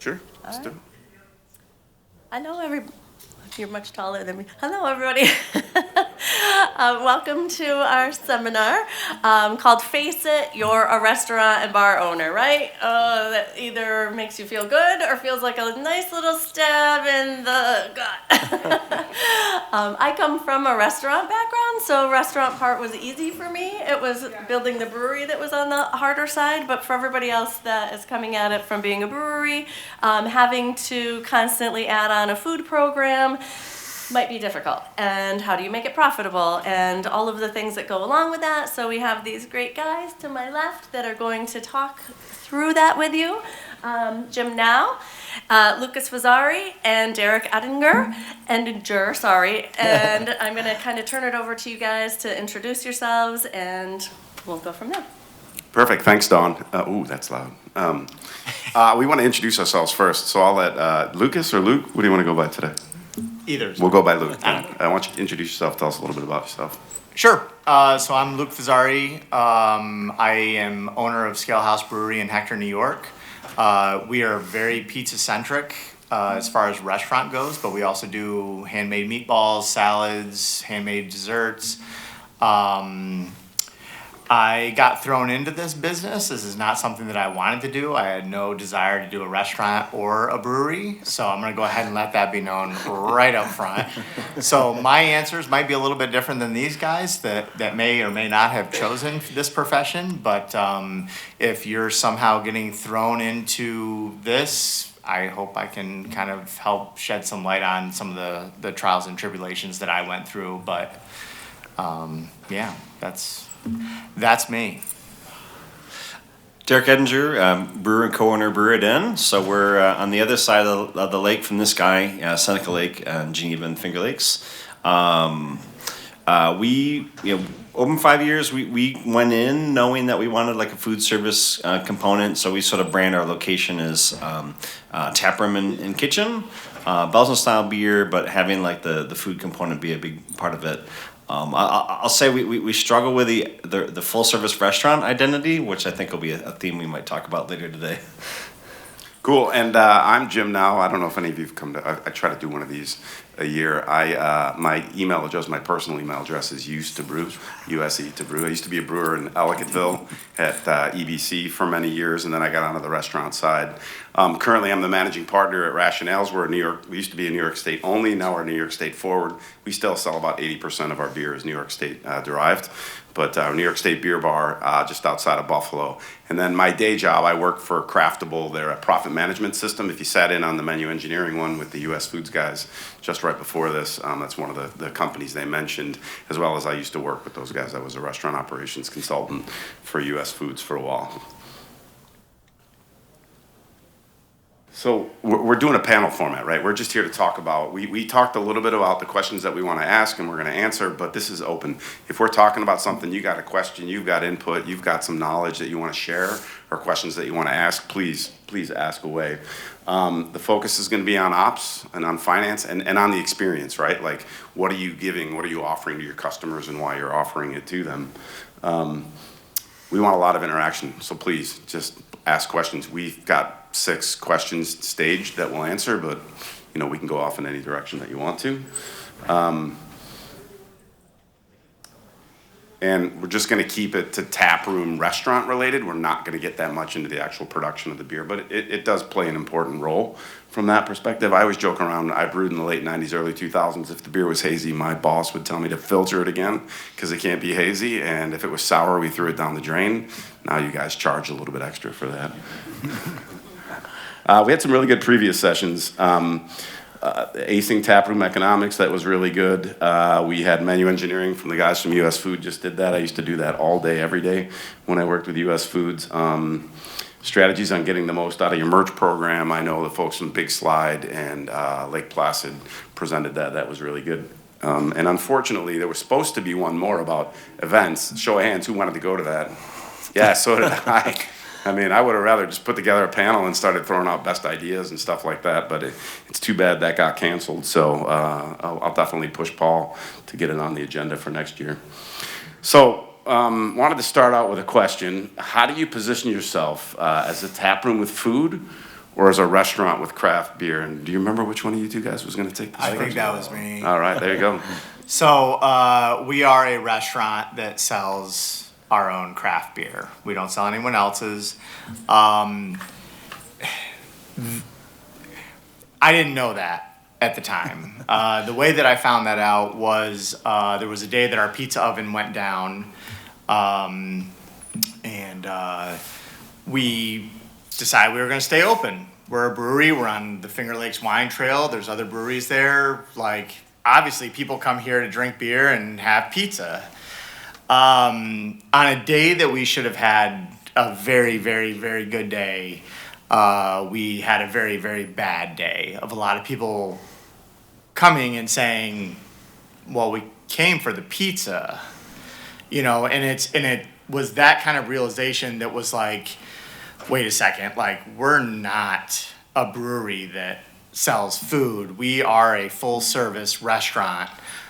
Sure, let's do it. You're much taller than me. Hello, everybody. Welcome to our seminar called Face It, You're a Restaurant and Bar Owner, right? That either makes you feel good or feels like a nice little stab in the gut. I come from a restaurant background, so restaurant part was easy for me. It was building the brewery that was on the harder side, but for everybody else that is coming at it from being a brewery, having to constantly add on a food program might be difficult. And how do you make it profitable? And all of the things that go along with that. So we have these great guys to my left that are going to talk through that with you. Jim Now, Lucas Fazzary, and Derek Edinger. And I'm going to kind of turn it over to you guys to introduce yourselves, and we'll go from there. Perfect. Thanks, Dawn. Ooh, that's loud. We want to introduce ourselves first, so I'll let Lucas or Luke, what do you want to go by today? Either. We'll go by Luke. I want you to introduce yourself. Tell us a little bit about yourself. Sure. So I'm Luke Fazzary. I am owner of Scale House Brewery in Hector, New York. We are very pizza-centric as far as restaurant goes, but we also do handmade meatballs, salads, handmade desserts. I got thrown into this business. This is not something that I wanted to do. I had no desire to do a restaurant or a brewery, so I'm going to go ahead and let that be known right up front. So my answers might be a little bit different than these guys that may or may not have chosen this profession, but if you're somehow getting thrown into this, I hope I can kind of help shed some light on some of the trials and tribulations that I went through, but yeah, that's me. Derek Edinger, brewer and co-owner Brewery Ardennes. So we're on the other side of the lake from this guy, Seneca Lake and Geneva and Finger Lakes. We opened 5 years. We went in knowing that we wanted like a food service component. So we sort of brand our location as taproom and kitchen, Belgian style beer, but having like the food component be a big part of it. I'll say we struggle with the full service restaurant identity, which I think will be a theme we might talk about later today. Cool, and I'm Jim Now. I don't know if any of you have come to, I try to do one of these a year. My email address, my personal email address is used to brew, USE to brew. I used to be a brewer in Ellicottville at EBC for many years, and then I got onto the restaurant side. Currently, I'm the managing partner at Rationales. We're in New York. We used to be in New York State only. Now we're New York State forward. We still sell about 80% of our beer is New York State derived, but New York State Beer Bar just outside of Buffalo. And then my day job, I work for Craftable. They're a profit management system. If you sat in on the menu engineering one with the US Foods guys just right before this, that's one of the companies they mentioned, as well as I used to work with those guys. I was a restaurant operations consultant for US Foods for a while. So we're doing a panel format, right? We're just here to talk about, we talked a little bit about the questions that we want to ask and we're going to answer, but this is open. If we're talking about something, you got a question, you've got input, you've got some knowledge that you want to share or questions that you want to ask, please ask away. The focus is going to be on ops and on finance and on the experience, right? Like, what are you giving, what are you offering to your customers and why you're offering it to them? We want a lot of interaction, so please just ask questions. We've got 6 questions staged that we'll answer, but we can go off in any direction that you want to. And we're just going to keep it to taproom restaurant related. We're not going to get that much into the actual production of the beer, but it does play an important role from that perspective. I always joke around, I brewed in the late 90s, early 2000s. If the beer was hazy, my boss would tell me to filter it again because it can't be hazy. And if it was sour, we threw it down the drain. Now you guys charge a little bit extra for that. We had some really good previous sessions. Acing taproom economics, that was really good. We had menu engineering from the guys from US Food, just did that. I used to do that all day, every day when I worked with US Foods. Strategies on getting the most out of your merch program. I know the folks from Big Slide and Lake Placid presented that. That was really good. And unfortunately, there was supposed to be one more about events. Show of hands, who wanted to go to that? Yeah, so did I. I mean, I would have rather just put together a panel and started throwing out best ideas and stuff like that, but it's too bad that got canceled. So I'll definitely push Paul to get it on the agenda for next year. So wanted to start out with a question. How do you position yourself as a taproom with food or as a restaurant with craft beer? And do you remember which one of you two guys was going to take this? I think first? that was me. All right, there you go. So we are a restaurant that sells our own craft beer. We don't sell anyone else's. I didn't know that at the time. The way that I found that out was there was a day that our pizza oven went down, and we decided we were going to stay open. We're a brewery. We're on the Finger Lakes Wine Trail. There's other breweries there. Like, obviously, people come here to drink beer and have pizza. On a day that we should have had a very, very, very good day, we had a very, very bad day of a lot of people coming and saying, well, we came for the pizza, and it was that kind of realization that was like, wait a second, like, we're not a brewery that sells food. We are a full service restaurant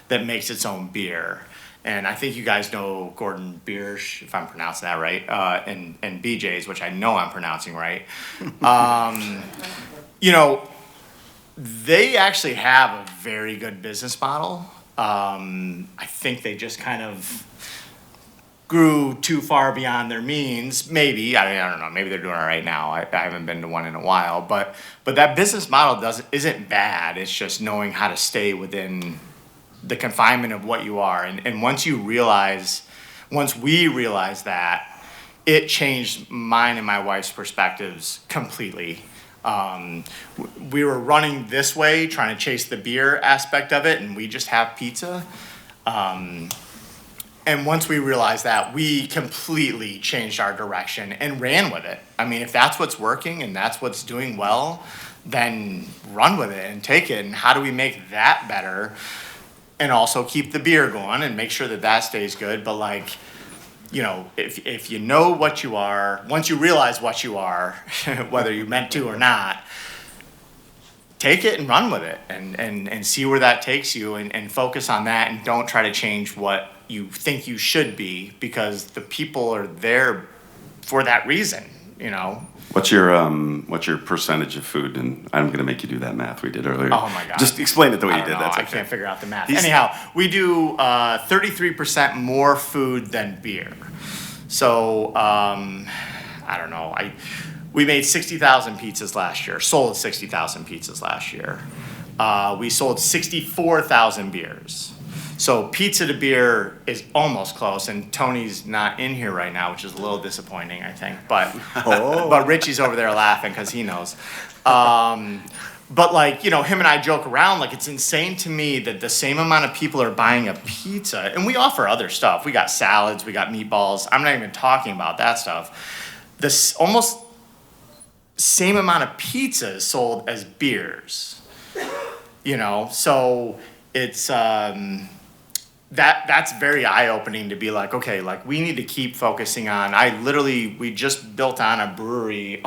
that makes its own beer. And I think you guys know Gordon Biersch, if I'm pronouncing that right, and BJ's, which I know I'm pronouncing right. They actually have a very good business model. I think they just kind of grew too far beyond their means. Maybe, I don't know, maybe they're doing it right now. I haven't been to one in a while, but that business model isn't bad. It's just knowing how to stay within the confinement of what you are. And once we realized that, it changed mine and my wife's perspectives completely. We were running this way, trying to chase the beer aspect of it, and we just have pizza. And once we realized that, we completely changed our direction and ran with it. I mean, if that's what's working and that's what's doing well, then run with it and take it. And how do we make that better and also keep the beer going and make sure that stays good? But like, if you know what you are, once you realize what you are, whether you meant to or not, take it and run with it and see where that takes you and focus on that, and don't try to change what you think you should be, because the people are there for that reason, What's your percentage of food? And I'm going to make you do that math we did earlier. Oh my God. Just explain it the way you did. Know, That's okay. I can't figure out the math. Anyhow, we do 33% more food than beer. So I don't know. We made 60,000 pizzas last year. Sold 60,000 pizzas last year. We sold 64,000 beers. So pizza to beer is almost close, and Tony's not in here right now, which is a little disappointing, I think. But but Richie's over there laughing because he knows. But like, him and I joke around, like, it's insane to me that the same amount of people are buying a pizza, and we offer other stuff. We got salads, we got meatballs. I'm not even talking about that stuff. This almost same amount of pizza is sold as beers. So it's that's very eye-opening to be like, okay, like, we need to keep focusing on, we just built on a brewery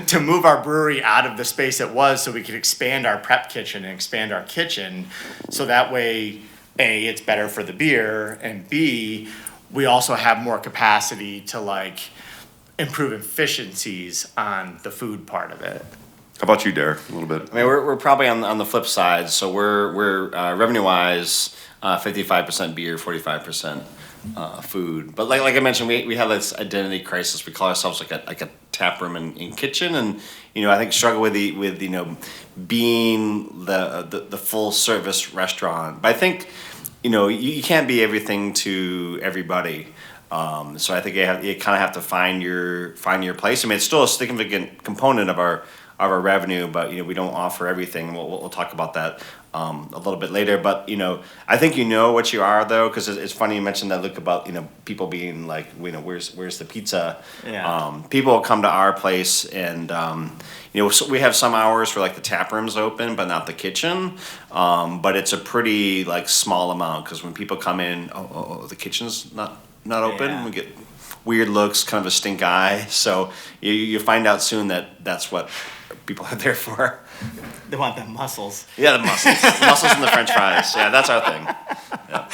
to move our brewery out of the space it was so we could expand our prep kitchen and expand our kitchen, so that way, A, it's better for the beer, and B, we also have more capacity to like improve efficiencies on the food part of it. How about you, Derek? A little bit. I mean, we're probably on the flip side. So we're revenue-wise, 55% beer, 45% food. But like I mentioned, we have this identity crisis. We call ourselves like a tap room and kitchen, and I think struggle with being the full service restaurant. But I think you can't be everything to everybody. So I think you kind of have to find your place. I mean, it's still a significant component of our revenue, but we don't offer everything. We'll talk about that a little bit later. But I think what you are, though, because it's funny you mentioned that, look, about people being like, where's the pizza? Yeah. People come to our place, and so we have some hours for like the tap rooms open, but not the kitchen. But it's a pretty like small amount, because when people come in, the kitchen's not open. Yeah. We get weird looks, kind of a stink eye. So you find out soon that that's what people are there for. They want the muscles. Yeah, the muscles. Muscles and the French fries. Yeah, that's our thing. Yeah.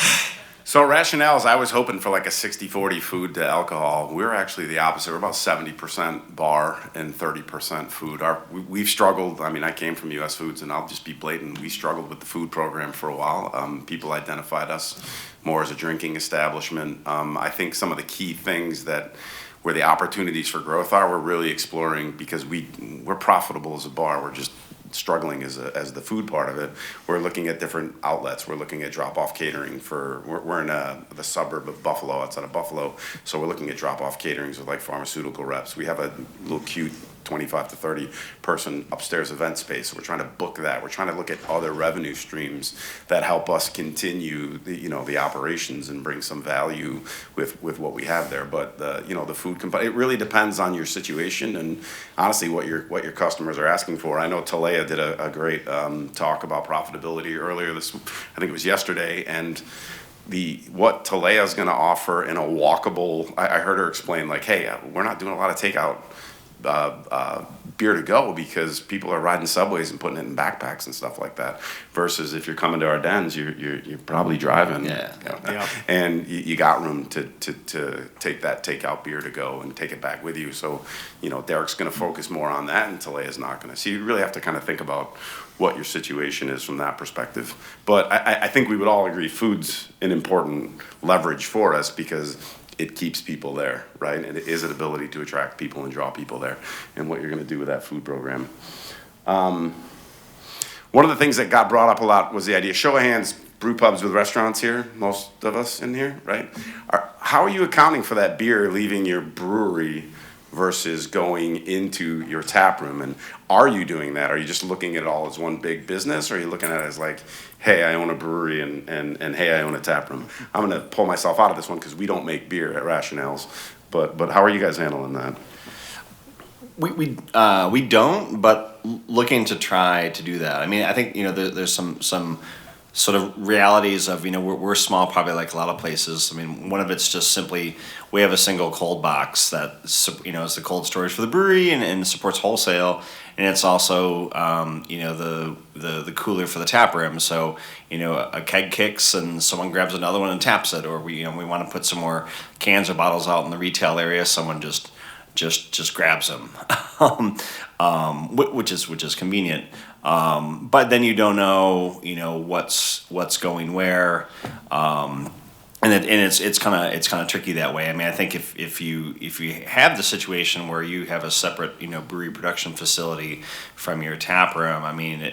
So rationales, I was hoping for like a 60-40 food to alcohol. We're actually the opposite. We're about 70% bar and 30% food. We've struggled. I mean, I came from US Foods, and I'll just be blatant. We struggled with the food program for a while. People identified us more as a drinking establishment. I think some of the key things that where the opportunities for growth are, we're really exploring because we're profitable as a bar. We're just struggling as the food part of it. We're looking at different outlets. We're looking at drop-off catering we're in the suburb of Buffalo, outside of Buffalo, so we're looking at drop-off caterings with like pharmaceutical reps. We have a little cute 25 to 30 person upstairs event space. We're trying to book that. We're trying to look at other revenue streams that help us continue the operations and bring some value with what we have there. But the food component, it really depends on your situation and honestly what your customers are asking for. I know Talea did a great talk about profitability earlier I think it was yesterday, and what Talea is going to offer in a walkable. I heard her explain like, hey, we're not doing a lot of takeout beer to go because people are riding subways and putting it in backpacks and stuff like that. Versus if you're coming to Ardennes, you're probably driving, and you got room to take that takeout beer to go and take it back with you. So, Derek's going to focus more on that, and Talea's not going to. So you really have to kind of think about what your situation is from that perspective. But I think we would all agree food's an important leverage for us because it keeps people there, right? And it is an ability to attract people and draw people there, and what you're going to do with that food program. One of the things that got brought up a lot was the idea, show of hands, brew pubs with restaurants here, most of us in here, right? How are you accounting for that beer leaving your brewery versus going into your tap room? And are you doing that? Are you just looking at it all as one big business? Or are you looking at it as like, hey, I own a brewery and hey, I own a tap room? I'm going to pull myself out of this one because we don't make beer at Rationales. But how are you guys handling that? We don't, but looking to try to do that. I mean, I think there's some sort of realities of we're small, probably like a lot of places. I mean, one of it's just simply we have a single cold box that is the cold storage for the brewery and supports wholesale, and it's also the cooler for the tap room. So a keg kicks and someone grabs another one and taps it, or we want to put some more cans or bottles out in the retail area. Someone just grabs them, which is convenient. But then you don't know, what's going where, and it's kind of tricky that way. I mean, I think if you have the situation where you have a separate brewery production facility from your tap room, I mean,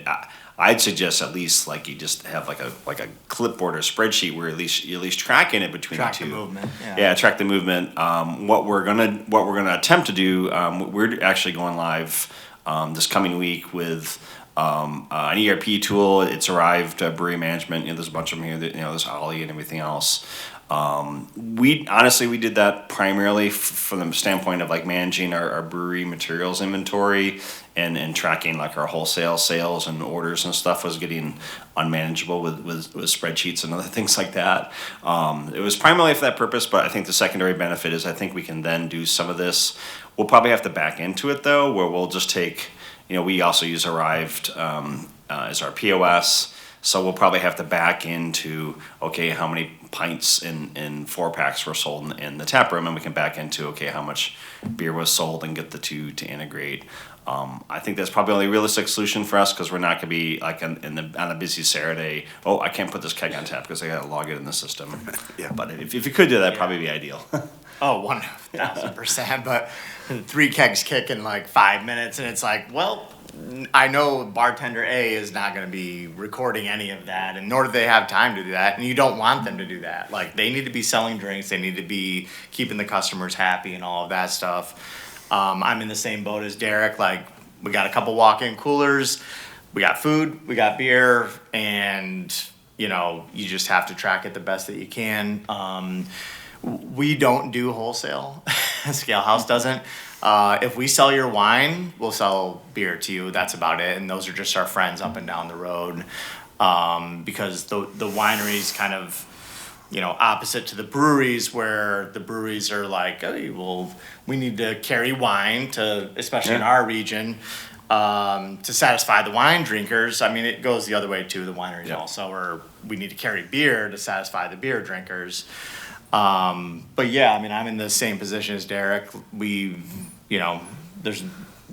I'd suggest at least like you just have like a clipboard or spreadsheet where you're at least tracking it between the two. Track the movement. Yeah, track the movement. What we're gonna attempt to do, we're actually going live this coming week with an ERP tool. It's arrived, brewery management. There's a bunch of them here. There's Ollie and everything else. We did that primarily from the standpoint of like managing our brewery materials inventory and tracking like our wholesale sales and orders and stuff was getting unmanageable with spreadsheets and other things like that. It was primarily for that purpose, but I think the secondary benefit is I think we can then do some of this. We'll probably have to back into it though, where we'll just take, we also use Arrived as our POS. So we'll probably have to back into, okay, how many pints in 4-packs were sold in the tap room, and we can back into, okay, how much beer was sold and get the two to integrate. I think that's probably the only realistic solution for us because we're not going to be like on a busy Saturday, I can't put this keg on tap because I got to log it in the system. Yeah. But if you could do that, probably be ideal. 1,000%. But 3 kegs kick in like 5 minutes, and it's like, I know bartender A is not going to be recording any of that, and nor do they have time to do that, and you don't want them to do that. Like, they need to be selling drinks, they need to be keeping the customers happy and all of that stuff. I'm in the same boat as Derek. Like, we got a couple walk-in coolers, we got food, we got beer, and, you just have to track it the best that you can. We don't do wholesale. Scale House doesn't. If we sell your wine, we'll sell beer to you. That's about it. And those are just our friends up and down the road. Because the wineries kind of, opposite to the breweries, where the breweries are like, hey, well, we need to carry wine to, especially in our region. to satisfy the wine drinkers. I mean, it goes the other way too. The wineries Yeah. also, or we need to carry beer to satisfy the beer drinkers. But yeah, I mean, I'm in the same position as Derek. There's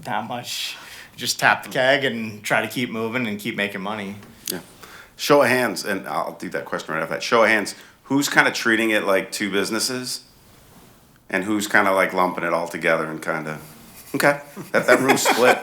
not much. Just tap the keg and try to keep moving and keep making money. Yeah. Show of hands, and I'll do that question right after that. Show of hands, who's kind of treating it like two businesses? And who's kind of like lumping it all together and kind of, okay, that room split.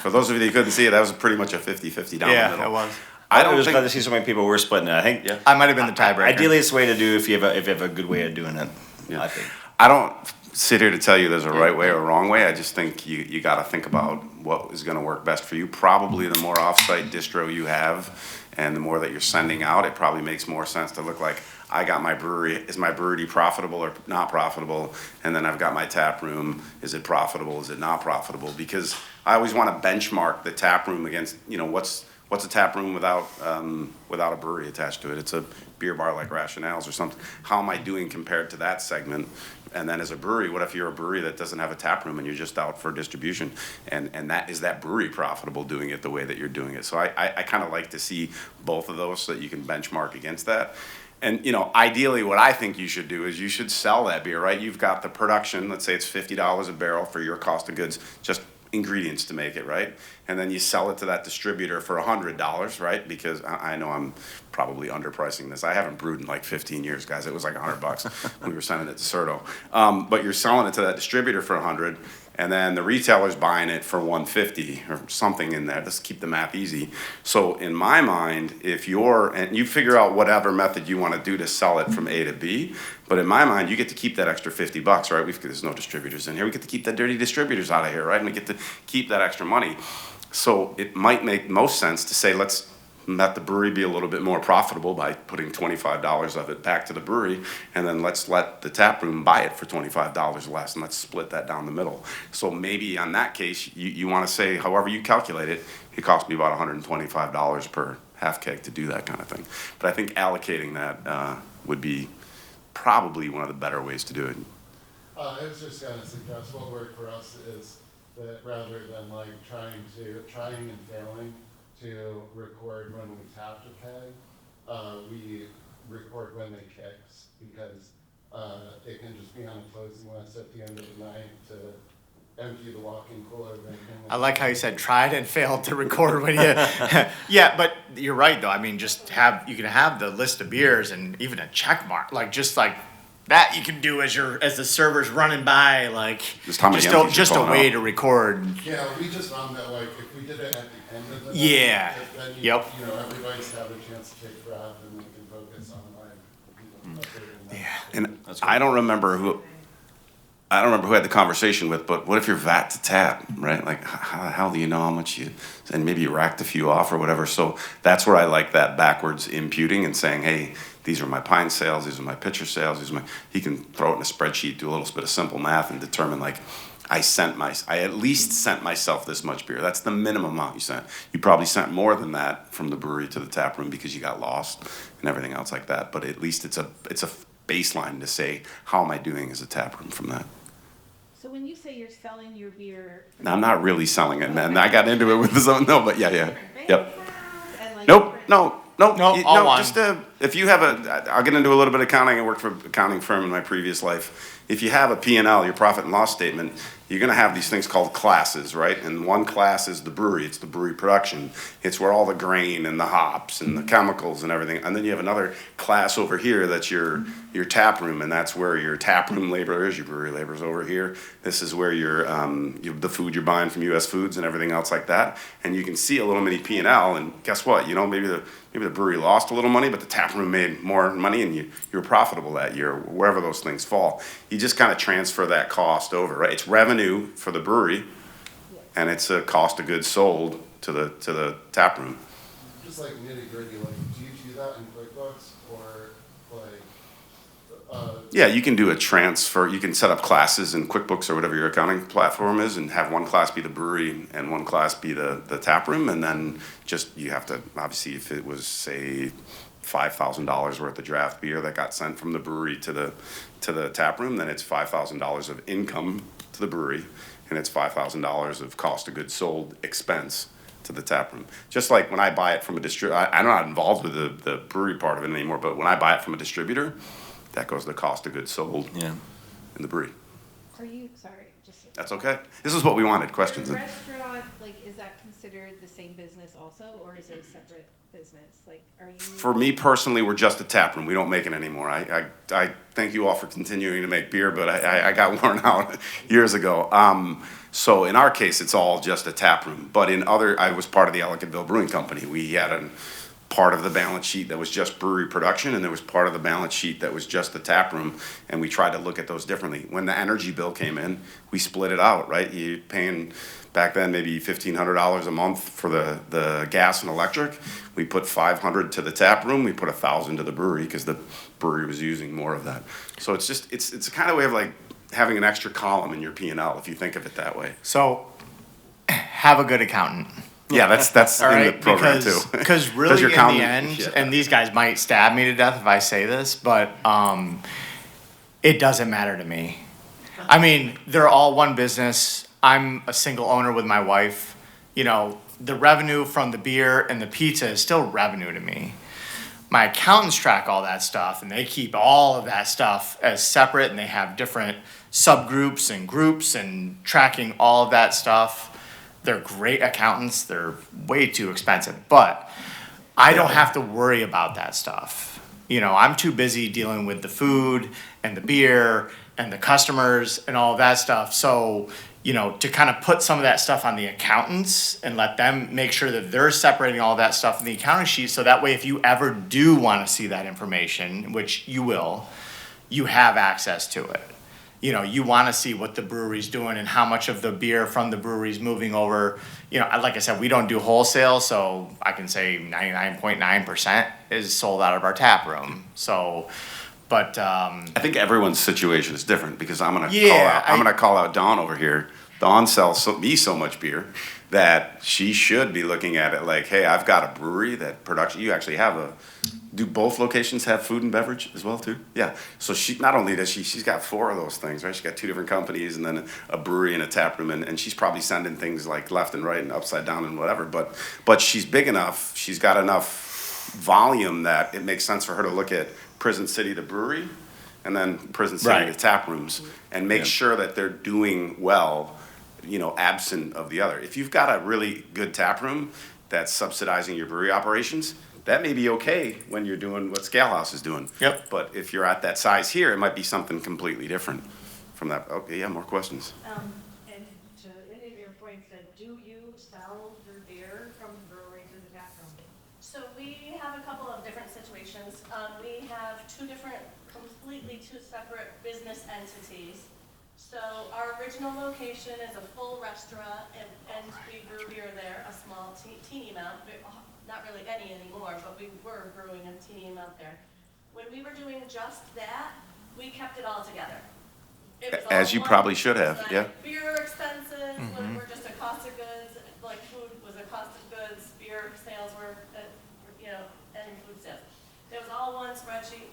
For those of you that couldn't see it, that was pretty much a 50-50 down the middle. Yeah, it was. I I don't was think, glad to see so many people were splitting it. I think I might have been the tiebreaker. ideally it's the way to do if you have a good way of doing it. Yeah. I think. I don't sit here to tell you there's a right way or a wrong way. I just think you got to think about what is going to work best for you. Probably the more offsite distro you have and the more that you're sending out, it probably makes more sense to look like, I got my brewery. Is my brewery profitable or not profitable? And then I've got my tap room. Is it profitable? Is it not profitable? Because I always want to benchmark the tap room against, what's a tap room without a brewery attached to it? It's a beer bar like Rationales or something. How am I doing compared to that segment? And then as a brewery, what if you're a brewery that doesn't have a tap room and you're just out for distribution? And that brewery profitable doing it the way that you're doing it? So I kind of like to see both of those so that you can benchmark against that. And, ideally what I think you should do is you should sell that beer, right? You've got the production, let's say it's $50 a barrel for your cost of goods, just ingredients to make it, right? And then you sell it to that distributor for $100, right? Because I know I'm probably underpricing this. I haven't brewed in like 15 years, guys. It was like $100 when we were sending it to Certo. But you're selling it to that distributor for $100, and then the retailer's buying it for $150 or something in there. Let's keep the math easy. So in my mind, and you figure out whatever method you want to do to sell it from A to B, but in my mind, you get to keep that extra $50, right? There's no distributors in here. We get to keep the dirty distributors out of here, right? And we get to keep that extra money. So it might make most sense to say, let's let the brewery be a little bit more profitable by putting $25 of it back to the brewery, and then let's let the tap room buy it for $25 less, and let's split that down the middle. So maybe on that case, you want to say, however you calculate it, it cost me about $125 per half keg to do that kind of thing. But I think allocating that would be probably one of the better ways to do it. I was just gonna suggest what worked for us is that rather than like trying and failing to record when we tap the keg, we record when they kicks, because it can just be on a closing list at the end of the night to empty the walk-in cooler. I like how you said tried and failed to record when you. Yeah, but you're right though. I mean, you can have the list of beers and even a check mark, just like that you can do as the server's running by, like Just how many empties just you're a pulling way out. to record. Yeah, we just found that like if we did it at the end of the night, Yeah. then Yep. everybody's have a chance to take breath and they can focus on And I don't remember who I had the conversation with, but what if you're VAT to tap, right? Like, how the hell do you know how much and maybe you racked a few off or whatever. So that's where I like that backwards imputing and saying, hey, these are my pint sales, these are my pitcher sales, he can throw it in a spreadsheet, do a little bit of simple math and determine like, I at least sent myself this much beer. That's the minimum amount you sent. You probably sent more than that from the brewery to the tap room because you got lost and everything else like that. But at least it's a baseline to say, how am I doing as a tap room from that? So when you say you're selling your beer, Now, I'm not really selling it, man. I got into it with this. No, but yeah. Yep. and like Nope. No. all one. Just if you have I'll get into a little bit of accounting. I worked for an accounting firm in my previous life. If you have a P&L, your profit and loss statement, you're going to have these things called classes, right? And one class is the brewery. It's the brewery production. It's where all the grain and the hops and the chemicals and everything. And then you have another class over here that's your tap room, and that's where your tap room labor is. Your brewery labor is over here. This is where the food you're buying from U.S. Foods and everything else like that. And you can see a little mini P&L, and guess what? Maybe the brewery lost a little money, but the tap room made more money, and you were profitable that year, wherever those things fall. You just kind of transfer that cost over, right? It's revenue for the brewery, and it's a cost of goods sold to the tap room. Just like nitty gritty, like do you do that in QuickBooks or like? Yeah, you can do a transfer. You can set up classes in QuickBooks or whatever your accounting platform is, and have one class be the brewery and one class be the tap room, and then you have to, obviously, if it was, say, $5,000 worth of draft beer that got sent from the brewery to the tap room, then it's $5,000 of income to the brewery, and it's $5,000 of cost of goods sold expense to the tap room. Just like when I buy it from a distributor, I'm not involved with the brewery part of it anymore, but when I buy it from a distributor, that goes to the cost of goods sold Yeah. in the brewery. Are you, sorry, just. That's okay. This is what we wanted, questions. Your restaurant, like, is that considered the same business also, or is it a separate business? Like, are you? For me personally, we're just a tap room. We don't make it anymore. I thank you all for continuing to make beer, but I got worn out years ago. So in our case, it's all just a tap room. But in other, I was part of the Ellicottville Brewing Company. We had a part of the balance sheet that was just brewery production, and there was part of the balance sheet that was just the tap room, and we tried to look at those differently. When the energy bill came in, we split it out, right? You're paying back then maybe $1,500 a month for the gas and electric. We put $500 to the tap room, we put $1,000 to the brewery because the brewery was using more of that. So it's just, it's a kind of way of like having an extra column in your P&L if you think of it that way. So, have a good accountant. Yeah, that's All in right, the program because, too. because really your in common- the end, yeah. and these guys might stab me to death if I say this, but it doesn't matter to me. I mean, they're all one business. I'm a single owner with my wife. You know, the revenue from the beer and the pizza is still revenue to me. My accountants track all that stuff, and they keep all of that stuff as separate, and they have different subgroups and groups and tracking all of that stuff. They're great accountants. They're way too expensive, but I don't have to worry about that stuff. You know, I'm too busy dealing with the food and the beer and the customers and all of that stuff. So, you know, to kind of put some of that stuff on the accountants and let them make sure that they're separating all that stuff in the accounting sheet. So that way, if you ever do want to see that information, which you will, you have access to it. You know, you want to see what the brewery's doing and how much of the beer from the brewery's moving over. You know, like I said, we don't do wholesale, so I can say 99.9% is sold out of our tap room. So, but I think everyone's situation is different because I'm gonna Yeah, call out Dawn over here. Dawn sells me so much beer that she should be looking at it like, hey, I've got a brewery that production. You actually have do both locations have food and beverage as well too? Yeah. So she not only does she's got 4 of those things, right? She's got 2 different companies and then a brewery and a tap room, and she's probably sending things like left and right and upside down and whatever. But she's big enough. She's got enough volume that it makes sense for her to look at Prison City, the brewery, and then Prison City, Right. the tap rooms, and make sure that they're doing well, you know, absent of the other. If you've got a really good tap room that's subsidizing your brewery operations, that may be okay when you're doing what Scale House is doing. Yep. But if you're at that size here, it might be something completely different from that. Okay, yeah, more questions. And to any of your points, then, do you sell your beer from the brewery to the tap room? So we have a couple of different situations. We have completely two separate business entities. So our original location is a full restaurant, and we brew beer there, a small teeny amount, not really any anymore, but we were brewing a teeny amount there. When we were doing just that, we kept it all together. It was all As you one, probably should have, like yeah. Beer expenses were just a cost of goods, like food was a cost of goods, beer sales were, and food sales. It was all one spreadsheet.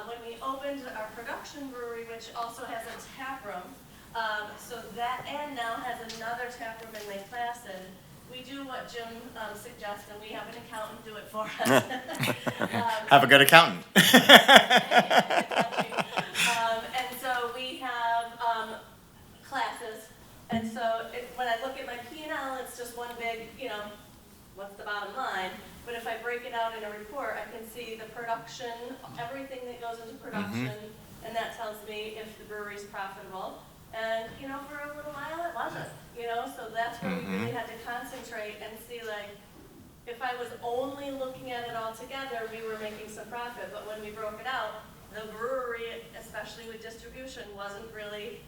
When we opened our production brewery, which also has a tap room, so that and now has another tap room in Lake Placid, we do what Jim suggests, and we have an accountant do it for us. have a good accountant. And so we have classes, and so when I look at my P&L, it's just one big, what's the bottom line? But if I break it out in a report, I can see the production, everything that goes into production, and that tells me if the brewery's profitable. And, for a little while it wasn't, so that's where we really had to concentrate and see, like, if I was only looking at it all together, we were making some profit. But when we broke it out, the brewery, especially with distribution, wasn't really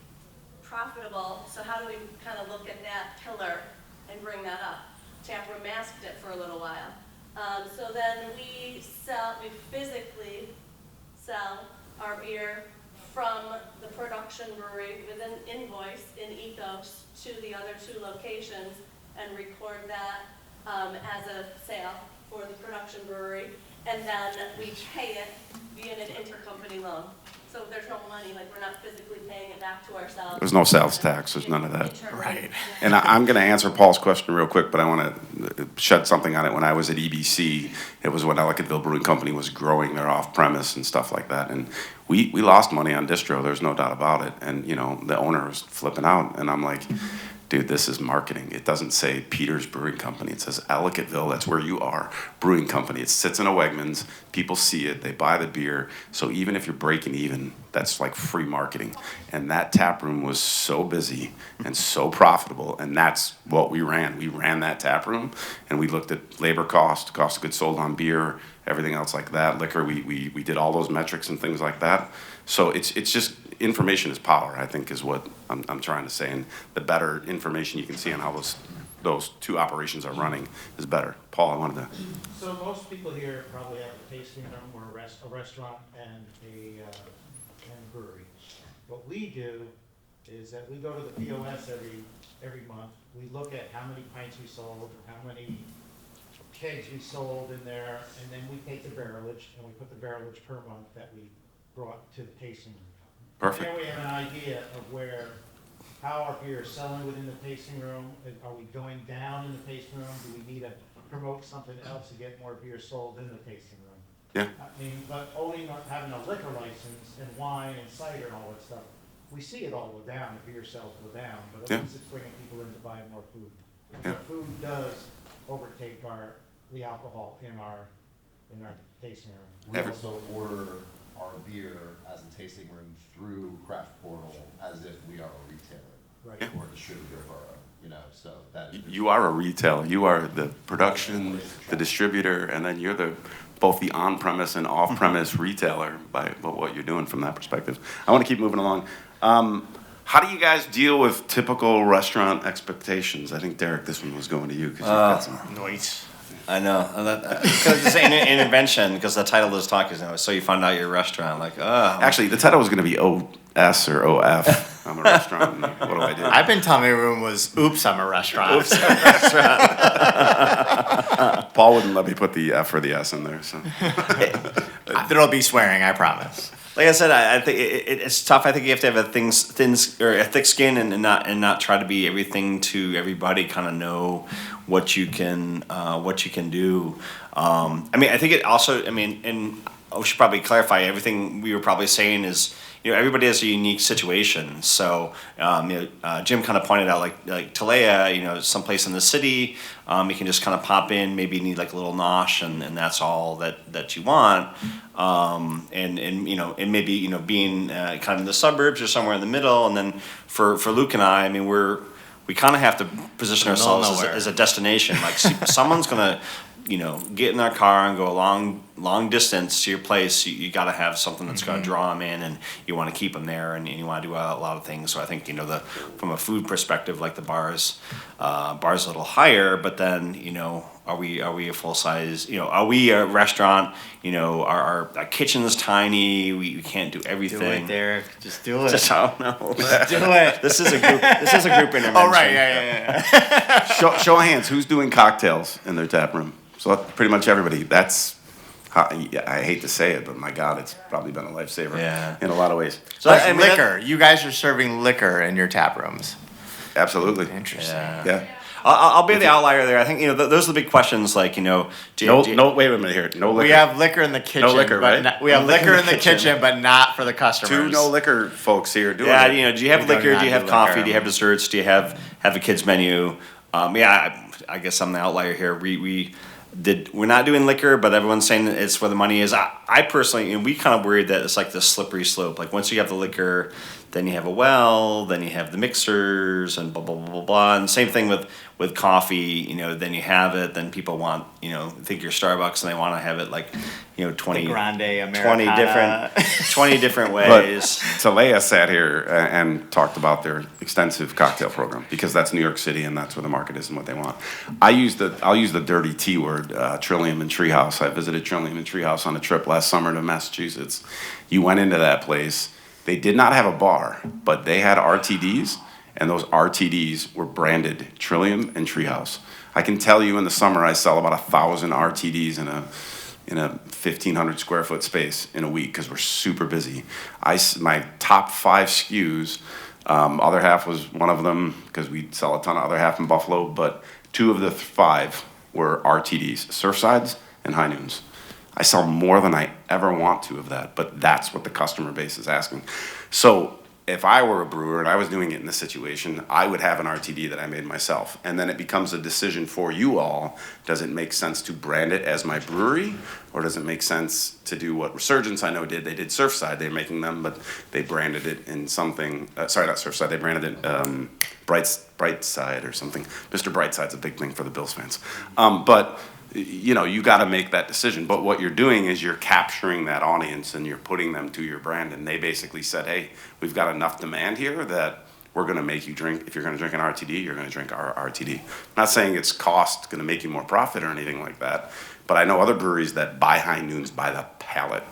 profitable. So how do we kind of look at that pillar and bring that up? Taproom masked it for a little while. So then we physically sell our beer from the production brewery with an invoice in Ethos to the other 2 locations and record that as a sale for the production brewery, and then we pay it via an intercompany loan. So there's no money, like we're not physically paying it back to ourselves. There's no sales tax, there's none of that. Right. And I'm going to answer Paul's question real quick, but I want to shed something on it. When I was at EBC, it was when Ellicottville Brewing Company was growing their off-premise and stuff like that. And we lost money on distro, there's no doubt about it. And, you know, the owner was flipping out. And I'm like, dude, this is marketing. It doesn't say Peter's Brewing Company. It says Ellicottville, that's where you are, Brewing Company. It sits in a Wegmans. People see it. They buy the beer. So even if you're breaking even, that's like free marketing. And that tap room was so busy and so profitable. And that's what we ran. We ran that tap room, and we looked at labor cost of goods sold on beer, everything else like that, liquor. We did all those metrics and things like that. So it's just, information is power, I think, is what I'm trying to say. And the better information you can see on how those two operations are running is better. Paul, I wanted to. So most people here probably have a tasting room or a restaurant and a brewery. What we do is that we go to the POS every month. We look at how many pints we sold, how many kegs we sold in there, and then we take the barrelage and we put the barrelage per month that we brought to the tasting room. Perfect. There we have an idea of how our beer is selling within the tasting room. Are we going down in the tasting room? Do we need to promote something else to get more beer sold in the tasting room? Yeah. I mean, but having a liquor license and wine and cider and all that stuff, we see it all go down, the beer sales go down, but at least it's bringing people in to buy more food. Yeah. So food does overtake the alcohol in our tasting room. We also order our beer as a tasting room through Craft Portal as if we are a retailer. Right. Yeah. Or a distributor of our own, you know, so that. You are a retailer. You are the production, the distributor, and then you're both the on-premise and off-premise retailer by what you're doing from that perspective. I want to keep moving along. How do you guys deal with typical restaurant expectations? I think, Derek, this one was going to you because you've got some. Noise. I know, because it's an intervention, because the title of this talk is, you know, so you found out your restaurant, like, Actually, the title was going to be OS or OF. I'm a restaurant. And what do I do? I've been telling me room was, oops, I'm a restaurant. Paul wouldn't let me put the F or the S in there. So There'll be swearing, I promise. Like I said, I think it's tough. I think you have to have a thick skin and not try to be everything to everybody. Kind of know what you can do. I mean, I think it also. I mean, and we should probably clarify everything we were probably saying is, you know, everybody has a unique situation. So, Jim kind of pointed out, like Talea, you know, someplace in the city, you can just kind of pop in, maybe you need like a little nosh, and that's all that you want. And you know, and maybe, you know, being kind of in the suburbs or somewhere in the middle. And then for Luke and I mean, we kind of have to position ourselves as a destination. Like, someone's gonna, you know, get in their car and go a long distance to your place. You got to have something that's going to draw them in, and you want to keep them there, and you want to do a lot of things. So I think, you know, from a food perspective, like the bar's a little higher, but then, you know, are we a full size? You know, are we a restaurant? You know, our kitchen's tiny. We can't do everything. Do it, Derek. Just do it. Just, I don't know. Just do it. This is a group intervention. Oh, right, yeah. show of hands, who's doing cocktails in their tap room? So pretty much everybody. That's how, I hate to say it, but my God, it's probably been a lifesaver in a lot of ways. So I mean, liquor. You guys are serving liquor in your tap rooms. Absolutely. Interesting. Yeah. I'll be the outlier there. I think, you know, those are the big questions. Like, you know, no. Wait a minute here. No liquor. We have liquor in the kitchen. No liquor, but right? We have liquor in the kitchen, but not for the customers. Two no liquor folks here doing Yeah, it. you know, do you have liquor? Do you have coffee? Do you have desserts? Do you have a kids menu? I guess I'm the outlier here. We're not doing liquor, but everyone's saying it's where the money is. I personally, you know, we kind of worried that it's like this slippery slope. Like, once you have the liquor, then you have a well, then you have the mixers, and blah blah blah blah blah. And same thing with coffee. You know, then you have it, then people want, you know, think you're Starbucks, and they want to have it like, you know, 20 different ways. But Talea sat here and talked about their extensive cocktail program, because that's New York City and that's where the market is and what they want. I'll use the dirty T word, Trillium and Treehouse. I visited Trillium and Treehouse on a trip last summer to Massachusetts. You went into that place. They did not have a bar, but they had RTDs, and those RTDs were branded Trillium and Treehouse. I can tell you, in the summer I sell about 1,000 RTDs in a in a 1,500 square foot space in a week because we're super busy. My top 5 SKUs, other half was one of them because we sell a ton of other half in Buffalo, but 2 of the 5 were RTDs, Surfsides and High Noons. I sell more than I ever want to of that, but that's what the customer base is asking. So if I were a brewer and I was doing it in this situation, I would have an RTD that I made myself. And then it becomes a decision for you all. Does it make sense to brand it as my brewery? Or does it make sense to do what Resurgence I know did? They did Surfside, they're making them, but they branded it in something, sorry, not Surfside, they branded it Brightside or something. Mr. Brightside's a big thing for the Bills fans. But you know, you got to make that decision. But what you're doing is you're capturing that audience and you're putting them to your brand. And they basically said, hey, we've got enough demand here that we're going to make you drink. If you're going to drink an RTD, you're going to drink our RTD. I'm not saying it's cost going to make you more profit or anything like that. But I know other breweries that buy High Noons by the pallet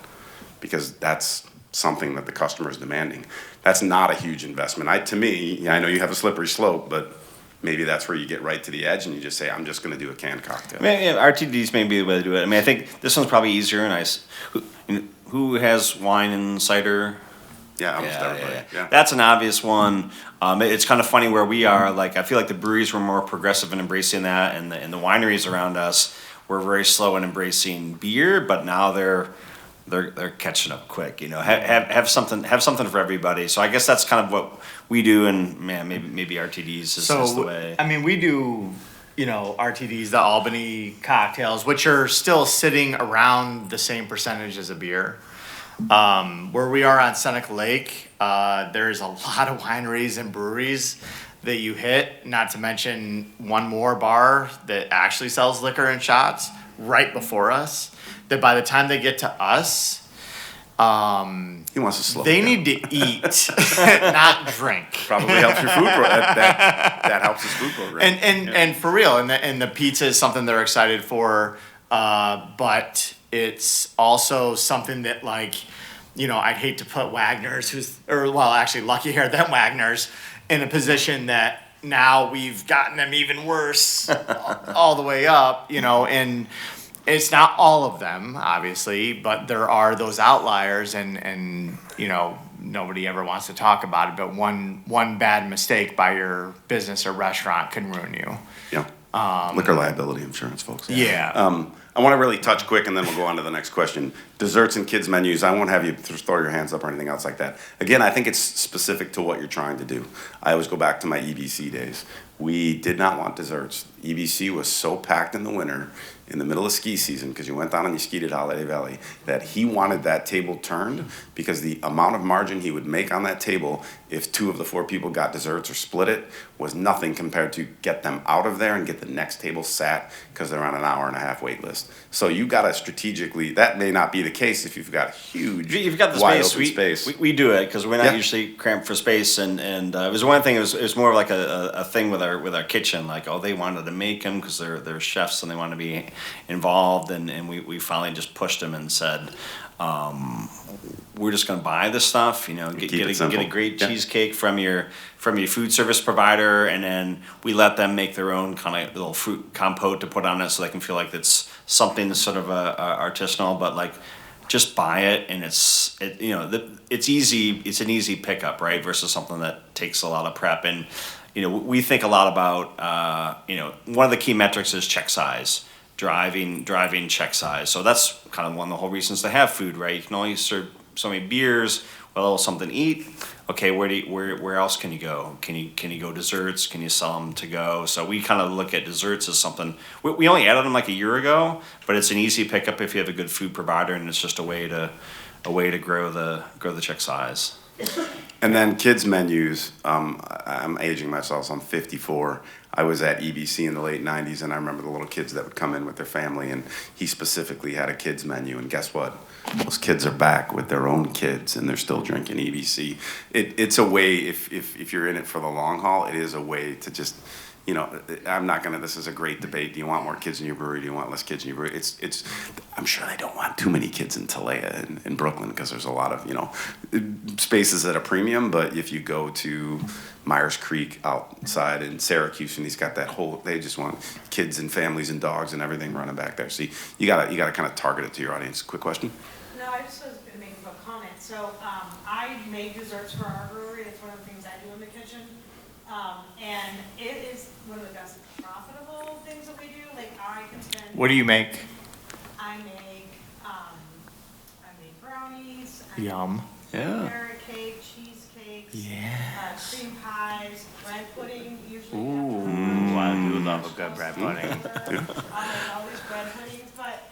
because that's something that the customer is demanding. That's not a huge investment. To me, I know you have a slippery slope, but maybe that's where you get right to the edge and you just say, I'm just going to do a canned cocktail. I mean, yeah, RTDs may be the way to do it. I mean, I think this one's probably easier and nice. Who has wine and cider? Yeah, almost everybody. Yeah. That's an obvious one. It's kind of funny where we are. Like, I feel like the breweries were more progressive in embracing that, and the wineries around us were very slow in embracing beer. But now they're catching up quick. You know, have something for everybody. So I guess that's kind of what we do, and man, maybe RTDs is the way. I mean, we do, you know, RTDs, the Albany cocktails, which are still sitting around the same percentage as a beer. Where we are on Seneca Lake, there's a lot of wineries and breweries that you hit, not to mention one more bar that actually sells liquor and shots right before us, that by the time they get to us, he wants to slow they it down. need to eat, not drink. Probably helps your food that helps his food program. And for real, and the pizza is something they're excited for, but it's also something that, like, you know, I'd hate to put Wagner's, Lucky Hair, then Wagner's, in a position that now we've gotten them even worse all the way up, you know, and it's not all of them, obviously, but there are those outliers, and you know, nobody ever wants to talk about it, but one bad mistake by your business or restaurant can ruin you. Yeah. Liquor liability insurance, folks. Yeah. I want to really touch quick, and then we'll go on to the next question. Desserts and kids menus. I won't have you throw your hands up or anything else like that. Again, I think it's specific to what you're trying to do. I always go back to my EBC days. We did not want desserts. EBC was so packed in the winter, in the middle of ski season, because you went down and you skied at Holiday Valley, that he wanted that table turned because the amount of margin he would make on that table if 2 of the 4 people got desserts or split it was nothing compared to get them out of there and get the next table sat because they're on an hour and a half wait list. So you got to strategically, that may not be the case if you've got a huge, You've got the wide space. open space. We do it because we're not Yeah. usually cramped for space, and it was one thing. It was more of like a thing with our kitchen. Like, oh, they wanted to make them because they're chefs and they want to be involved, and we finally just pushed them and said, we're just going to buy this stuff. You know, get a great cheesecake from your food service provider, and then we let them make their own kind of little fruit compote to put on it, so they can feel like it's something sort of artisanal, but like, just buy it, and it's easy. It's an easy pickup, right? Versus something that takes a lot of prep. And you know, we think a lot about one of the key metrics is check size, driving check size. So that's kind of one of the whole reasons to have food, right? You can only serve so many beers. Well, something to eat. Okay, where else can you go? Can you go desserts? Can you sell them to go? So we kind of look at desserts as something. We only added them like a year ago, but it's an easy pickup if you have a good food provider, and it's just a way to grow the check size. And then kids menus. I'm aging myself, so I'm 54. I was at EBC in the late 90s, and I remember the little kids that would come in with their family, and he specifically had a kids menu. And guess what? Those kids are back with their own kids, and they're still drinking EBC. It's a way, if you're in it for the long haul, it is a way to just you know, I'm not gonna, this is a great debate. Do you want more kids in your brewery? Do you want less kids in your brewery? It's, I'm sure they don't want too many kids in Talea in Brooklyn, because there's a lot of, you know, spaces at a premium. But if you go to Myers Creek outside in Syracuse, and he's got that whole, they just want kids and families and dogs and everything running back there. So you gotta kind of target it to your audience. Quick question? No, I just was gonna make a comment. So, I make desserts for our brewery. It's one of the things I do in the kitchen. And it is one of the best profitable things that we do. Like, I can spend. What do you make? I make brownies. I Yum. Yeah. make carrot cake, cheesecakes. Yes. Cream pies, bread pudding, usually. Ooh, I do love a good bread pudding. I'll make all these bread puddings, but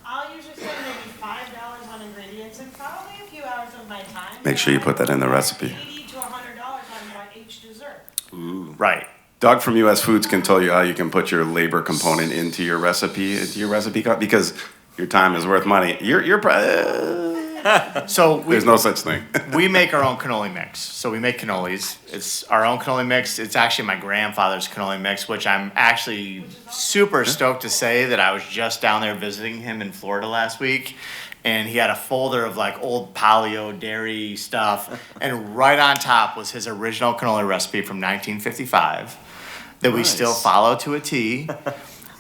I'll usually spend maybe $5 on ingredients and probably a few hours of my time. Make sure you put that in the recipe. $80 to $100 on each dessert. Ooh. Right. Doug from US Foods can tell you how you can put your labor component into your recipe because your time is worth money. So There's no such thing. we make our own cannoli mix. So we make cannolis. It's our own cannoli mix. It's actually my grandfather's cannoli mix, which I'm actually super stoked to say that I was just down there visiting him in Florida last week. And he had a folder of like old paleo dairy stuff. And right on top was his original cannoli recipe from 1955 that we still Nice. follow to a T,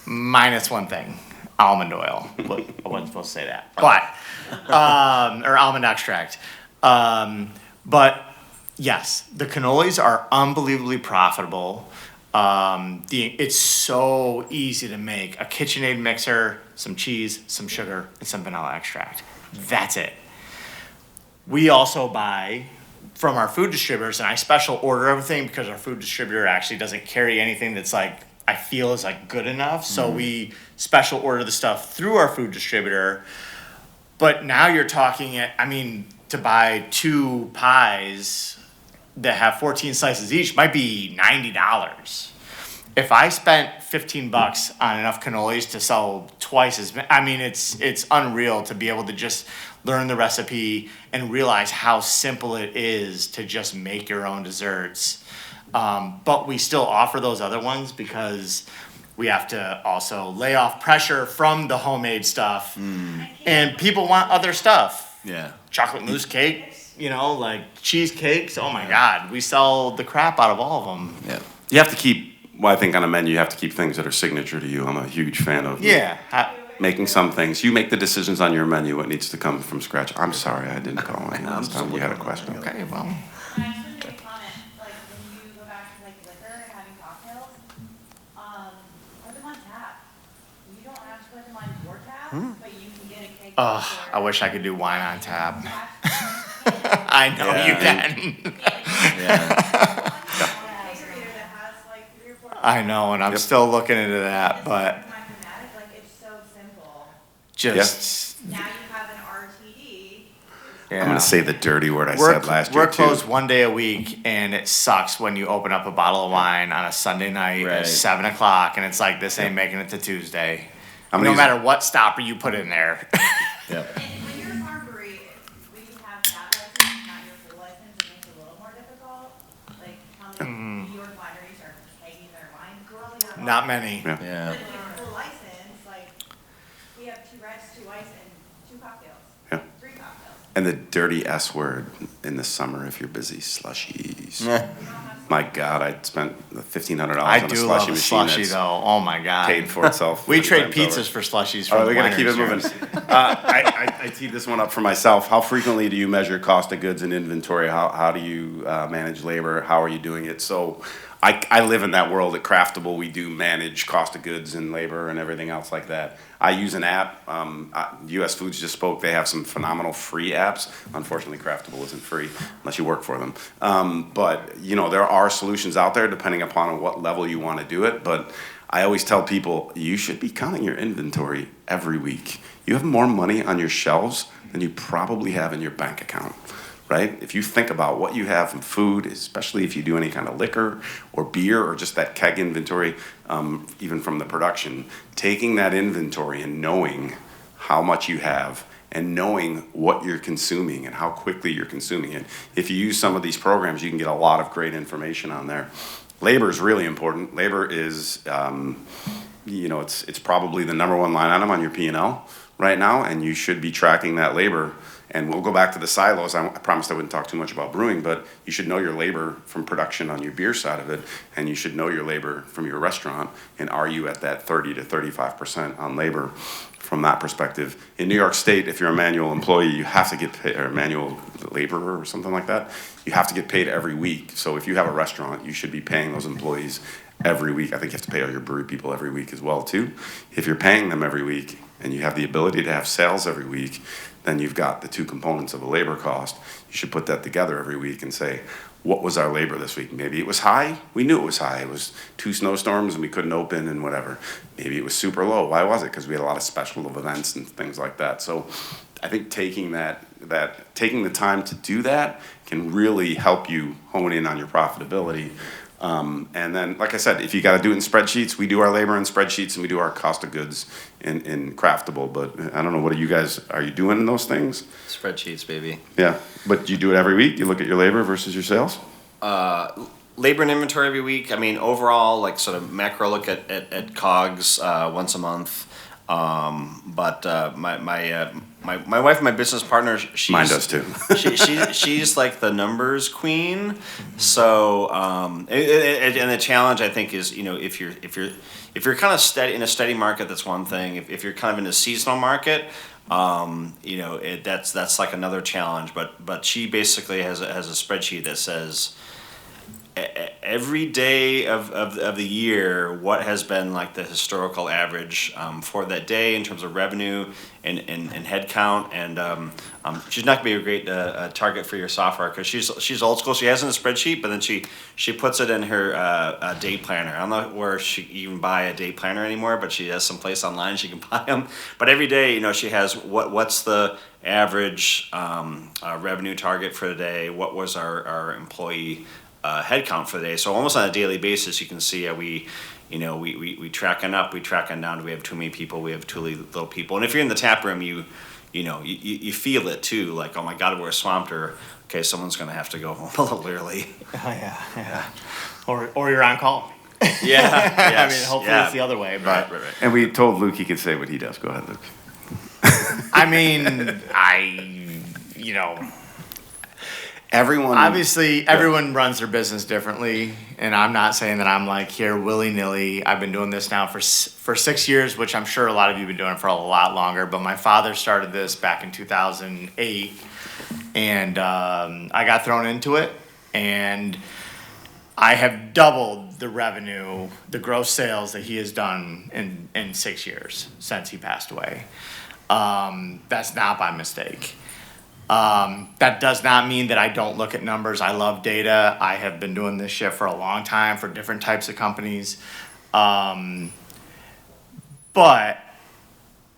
minus one thing. Almond oil. Look, I wasn't supposed to say that. But, or almond extract. But yes, the cannolis are unbelievably profitable. It's so easy to make. A KitchenAid mixer, some cheese, some sugar, and some vanilla extract. That's it. We also buy from our food distributors, and I special order everything because our food distributor actually doesn't carry anything that's like, I feel is like good enough. So we special order the stuff through our food distributor. But now you're talking, to buy 2 pies that have 14 slices each might be $90. If I spent $15 on enough cannolis to sell twice as many, it's unreal to be able to just learn the recipe and realize how simple it is to just make your own desserts. But we still offer those other ones because we have to also lay off pressure from the homemade stuff. And people want other stuff. Yeah. Chocolate mousse cake, like cheesecakes. Oh my God, we sell the crap out of all of them. Yeah. You have to keep, I think on a menu, you have to keep things that are signature to you. I'm a huge fan of making some things. You make the decisions on your menu, what needs to come from scratch. I'm sorry, I didn't call on you last time. You had a question. Okay, well. I actually made a comment, like when you go back to like liquor and having cocktails, put them on tap. You don't have to put them on your tap, but you can get a cake. I wish I could do wine on tap. I know Yeah. you can. Yeah. I know, and I'm still looking into that, but It's so simple. just, Now you have an RTD. yeah. I'm going to say the dirty word I said last year, We're too. closed one day a week, and it sucks when you open up a bottle of wine on a Sunday night Right. at 7 o'clock, and it's like, this ain't making it to Tuesday. I'm No gonna use- matter what stopper you put in there. Yeah. And when you're a farm brewery, when you have that license, not your full license, it makes it a little more difficult. Like, how many New York wineries are kegging their wine? Girl, Not many. Yeah. Yeah. But if you have a full license, like, we have 2 reds, 2 ice, and 2 cocktails. Yeah. 3 cocktails. And the dirty S word in the summer if you're busy, slushies. Yeah. My God, I spent $1,500 I on a do slushy love a machine slushy, that's though. Oh, my God. paid for itself. We 50 trade times pizzas over. for slushies Oh, from we gotta keep it wineries moving. here. I teed this one up for myself. How frequently do you measure cost of goods and inventory? How do you manage labor? How are you doing it? So I live in that world at Craftable. We do manage cost of goods and labor and everything else like that. I use an app. US Foods just spoke. They have some phenomenal free apps. Unfortunately, Craftable isn't free unless you work for them. But there are solutions out there depending upon what level you want to do it. But I always tell people you should be counting your inventory every week. You have more money on your shelves than you probably have in your bank account. Right? If you think about what you have in food, especially if you do any kind of liquor or beer or just that keg inventory, even from the production, taking that inventory and knowing how much you have and knowing what you're consuming and how quickly you're consuming it. If you use some of these programs, you can get a lot of great information on there. labor is really important. Labor is, it's probably the number one line item on your P&L right now, and you should be tracking that labor. And we'll go back to the silos. I promised I wouldn't talk too much about brewing, but you should know your labor from production on your beer side of it, and you should know your labor from your restaurant. And are you at that 30 to 35% on labor from that perspective? In New York State, if you're a manual employee, you have to get paid, or manual laborer or something like that, you have to get paid every week. So if you have a restaurant, you should be paying those employees every week. I think you have to pay all your brewery people every week as well too. If you're paying them every week and you have the ability to have sales every week, then you've got the two components of a labor cost. You should put that together every week and say, what was our labor this week? Maybe it was high. We knew it was high. It was 2 snowstorms and we couldn't open and whatever. Maybe it was super low. Why was it? Because we had a lot of special events and things like that. So I think taking the time to do that can really help you hone in on your profitability. And then, like I said, if you got to do it in spreadsheets, we do our labor in spreadsheets and we do our cost of goods in Craftable. But I don't know, what are you doing in those things? Spreadsheets, baby. Yeah, but you do it every week? You look at your labor versus your sales? Labor and inventory every week. I mean, overall, like sort of macro look at COGS once a month. But my wife, my business partner, Mine does too. she's like the numbers queen. So and the challenge, I think, is if you're kind of steady in a steady market, that's one thing. If you're kind of in a seasonal market, that's like another challenge. But she basically has a spreadsheet that says every day of the year what has been like the historical average for that day in terms of revenue and head count. And she's not gonna be a great target for your software because she's old school. She has it in a spreadsheet, but then she puts it in her day planner. I don't know where she even buy a day planner anymore, but she has some place online she can buy them. But every day, she has what's the average revenue target for the day. What was our employee head count for the day. So almost on a daily basis, you can see we tracking up, we tracking down. Do we have too many people? We have too little people. And if you're in the tap room, you feel it too. Like, oh my God, we're swamped. Or okay, someone's gonna have to go home a little early. Oh, yeah. Or you're on call. Yeah. Yes, I mean, hopefully it's the other way. But Right. And we told Luke he could say what he does. Go ahead, Luke. I mean, Everyone. obviously everyone runs their business differently, and I'm not saying that I'm like here willy-nilly. I've been doing this now for 6 years, which I'm sure a lot of you have been doing for a lot longer, but my father started this back in 2008, and I got thrown into it, and I have doubled the revenue, the gross sales that he has done in 6 years since he passed away. That's not by mistake. That does not mean that I don't look at numbers. I love data. I have been doing this shit for a long time for different types of companies. But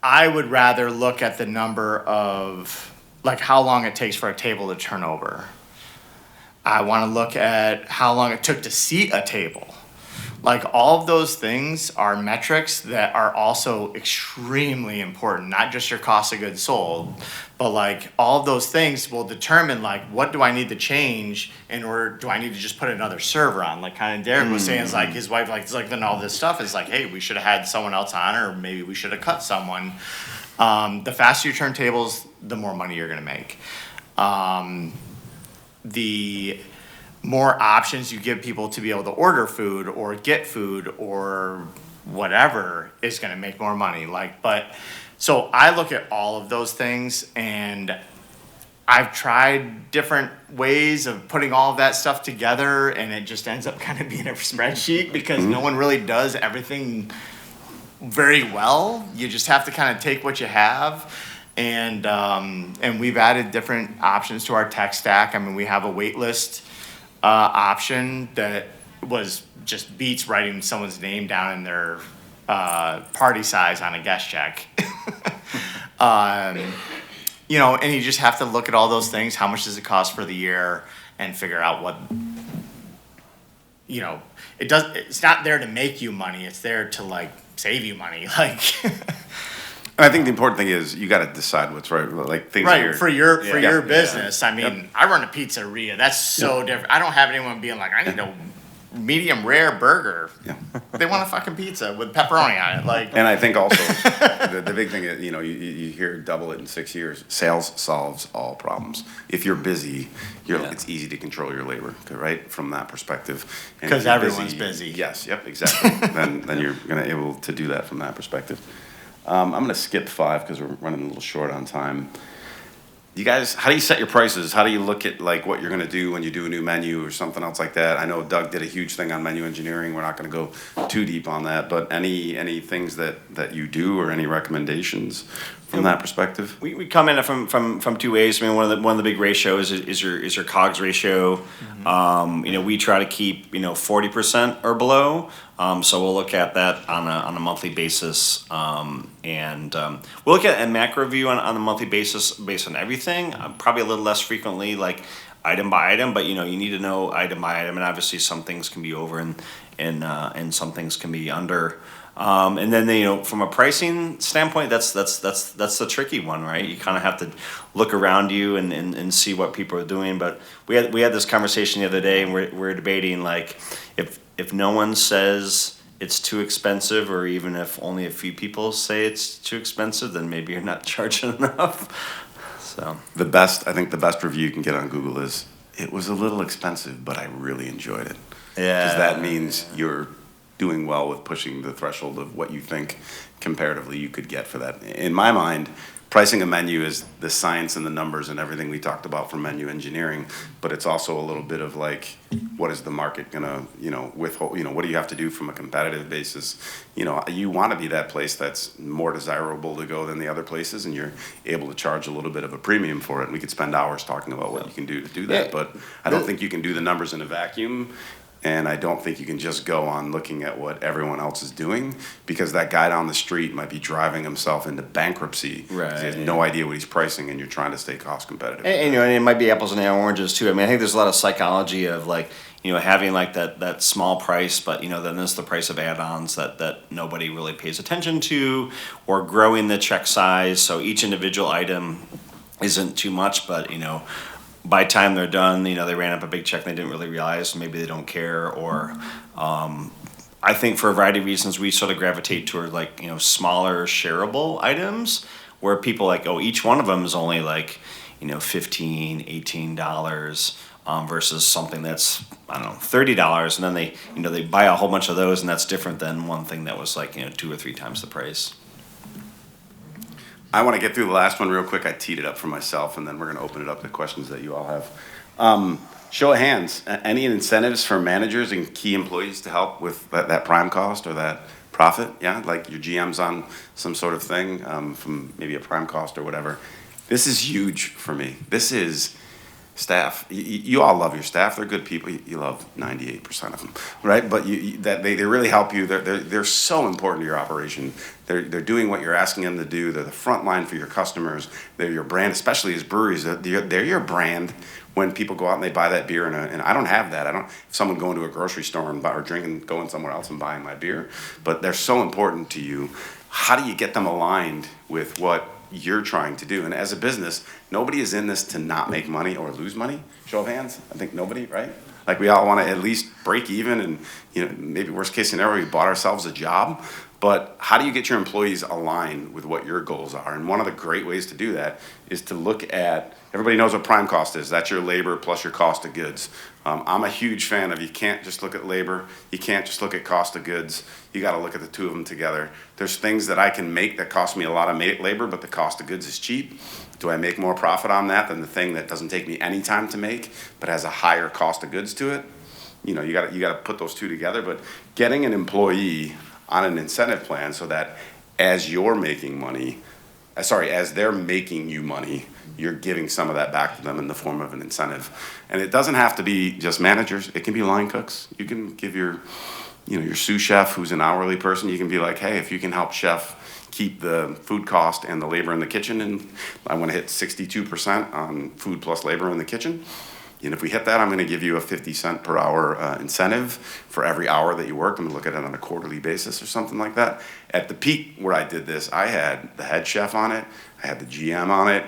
I would rather look at the number of, like, how long it takes for a table to turn over. I want to look at how long it took to seat a table. Like, all of those things are metrics that are also extremely important, not just your cost of goods sold, but like all of those things will determine like what do I need to change or do I need to just put another server on? Like kind of Derek was saying, is like his wife then all this stuff is like, hey, we should have had someone else on, or maybe we should have cut someone. The faster you turn tables, the more money you're gonna make. The more options you give people to be able to order food or get food or whatever is going to make more money. So I look at all of those things, and I've tried different ways of putting all of that stuff together, and it just ends up kind of being a spreadsheet because no one really does everything very well. You just have to kind of take what you have. And we've added different options to our tech stack. I mean, we have a wait list option that was just beats writing someone's name down in their party size on a guest check. And you just have to look at all those things. How much does it cost for the year, and figure out what, it's not there to make you money. It's there to like save you money. I think the important thing is you got to decide what's right. Like things right for your business. Yeah. I mean, I run a pizzeria. That's so different. I don't have anyone being like, I need to medium rare burger. Yeah. They want a fucking pizza with pepperoni on it. Like, And I think also, the big thing is, you hear double it in 6 years. Sales solves all problems. If you're busy, it's easy to control your labor, right? From that perspective. And if 'Cause you're everyone's busy. Yes, yep, exactly. then you're gonna able to do that from that perspective. I'm gonna skip 5 because we're running a little short on time. You guys, how do you set your prices? How do you look at like what you're gonna do when you do a new menu or something else like that? I know Doug did a huge thing on menu engineering. We're not gonna go too deep on that, but any things that you do or any recommendations from that perspective? We come in it from two ways. I mean, one of the big ratios is your COGS ratio. We try to keep 40% or below. So we'll look at that on a monthly basis, and we'll look at a macro view on a monthly basis based on everything. Probably a little less frequently, like item by item, but you need to know item by item, and obviously some things can be over and some things can be under. And then from a pricing standpoint, that's the tricky one, right? You kind of have to look around you and see what people are doing. But we had this conversation the other day, and we're debating like if no one says it's too expensive, or even if only a few people say it's too expensive, then maybe you're not charging enough. So I think the best review you can get on Google is, it was a little expensive, but I really enjoyed it. yeah, Because that means you're doing well with pushing the threshold of what you think comparatively you could get for that. In my mind, pricing a menu is the science and the numbers and everything we talked about from menu engineering, but it's also a little bit of like, what is the market gonna, withhold, what do you have to do from a competitive basis? You want to be that place that's more desirable to go than the other places, and you're able to charge a little bit of a premium for it. And we could spend hours talking about what you can do to do that, but I don't think you can do the numbers in a vacuum. And I don't think you can just go on looking at what everyone else is doing, because that guy down the street might be driving himself into bankruptcy. Right. 'Cause he has no idea what he's pricing, and you're trying to stay cost competitive. and it might be apples and oranges too. I mean, I think there's a lot of psychology of like having like that small price, but then there's the price of add-ons that nobody really pays attention to, or growing the check size so each individual item isn't too much, but by the time they're done, they ran up a big check and they didn't really realize. Maybe they don't care, or I think for a variety of reasons we sort of gravitate toward like smaller shareable items where people like, oh, each one of them is only like $15, $18 versus something that's $30, and then they buy a whole bunch of those, and that's different than one thing that was like 2 or 3 times the price. I want to get through the last one real quick. I teed it up for myself, and then we're going to open it up to questions that you all have. Show of hands, any incentives for managers and key employees to help with that prime cost or that profit? Yeah, like your GM's on some sort of thing from maybe a prime cost or whatever. This is huge for me. This is staff. You all love your staff. They're good people. You love 98% of them, right? But they really help you. They're so important to your operation. They're doing what you're asking them to do. They're the front line for your customers. They're your brand, especially as breweries. They're your brand when people go out and they buy that beer. And I don't have that. If someone going to a grocery store and going somewhere else and buying my beer. But they're so important to you. How do you get them aligned with what you're trying to do? And as a business, nobody is in this to not make money or lose money. Show of hands. I think nobody, right? Like we all want to at least break even, and maybe worst case scenario, we bought ourselves a job. But how do you get your employees aligned with what your goals are? And one of the great ways to do that is to look at, everybody knows what prime cost is. That's your labor plus your cost of goods. I'm a huge fan of, you can't just look at labor. You can't just look at cost of goods. You got to look at the two of them together. There's things that I can make that cost me a lot of labor, but the cost of goods is cheap. Do I make more profit on that than the thing that doesn't take me any time to make, but has a higher cost of goods to it? You got to put those two together. But getting an employee on an incentive plan so that as you're making money, as they're making you money, you're giving some of that back to them in the form of an incentive. And it doesn't have to be just managers. It can be line cooks. You can give your sous chef who's an hourly person, you can be like, hey, if you can help chef keep the food cost and the labor in the kitchen, and I want to hit 62% on food plus labor in the kitchen. And if we hit that, I'm going to give you a 50-cent per hour incentive for every hour that you work. I'm going to look at it on a quarterly basis or something like that. At the peak where I did this, I had the head chef on it. I had the GM on it.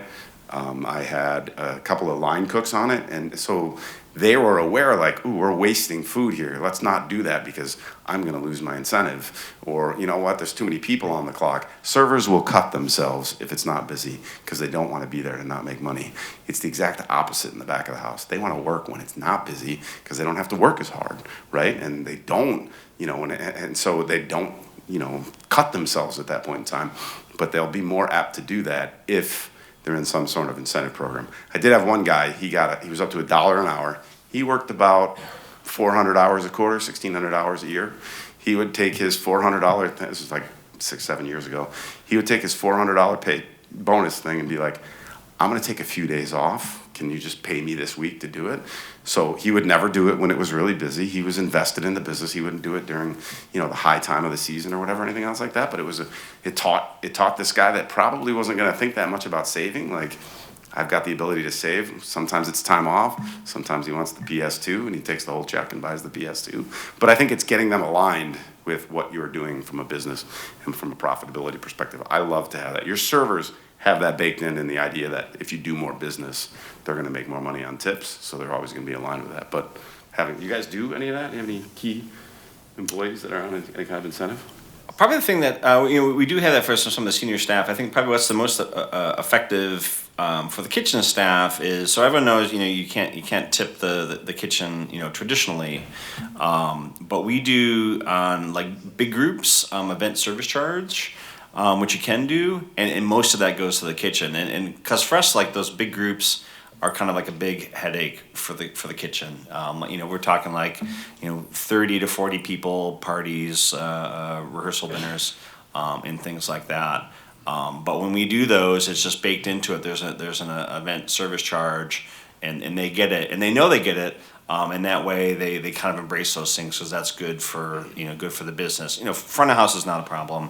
I had a couple of line cooks on it. And so they were aware, like, ooh, we're wasting food here. Let's not do that because I'm going to lose my incentive. Or, you know what, there's too many people on the clock. Servers will cut themselves if it's not busy because they don't want to be there to not make money. It's the exact opposite in the back of the house. They want to work when it's not busy because they don't have to work as hard, right? And they don't, and so they don't, cut themselves at that point in time. But they'll be more apt to do that if they're in some sort of incentive program. I did have one guy, he was up to $1 an hour. He worked about 400 hours a quarter, 1,600 hours a year. He would take his $400, this was like 6-7 years ago, he would take his $400 pay bonus thing and be like, I'm gonna take a few days off. Can you just pay me this week to do it? So he would never do it when it was really busy. He was invested in the business. He wouldn't do it during, the high time of the season or whatever, anything else like that. But it taught this guy that probably wasn't going to think that much about saving. Like, I've got the ability to save. Sometimes it's time off. Sometimes he wants the PS2 and he takes the whole check and buys the PS2. But I think it's getting them aligned with what you're doing from a business and from a profitability perspective. I love to have that. Your servers have that baked in the idea that if you do more business, they're going to make more money on tips, so they're always going to be aligned with that. But you guys do any of that? Do you have any key employees that are on any kind of incentive? Probably the thing that we do have that for some of the senior staff. I think probably what's the most effective for the kitchen staff is, so everyone knows you can't tip the kitchen traditionally, but we do on like big groups event service charge. Which you can do, and most of that goes to the kitchen, and because for us, like, those big groups are kind of like a big headache for the kitchen. We're talking like 30 to 40 people parties, rehearsal dinners, and things like that. But when we do those, it's just baked into it. There's an event service charge, and they get it, and they know they get it. And that way they kind of embrace those things because that's good for the business. Front of house is not a problem.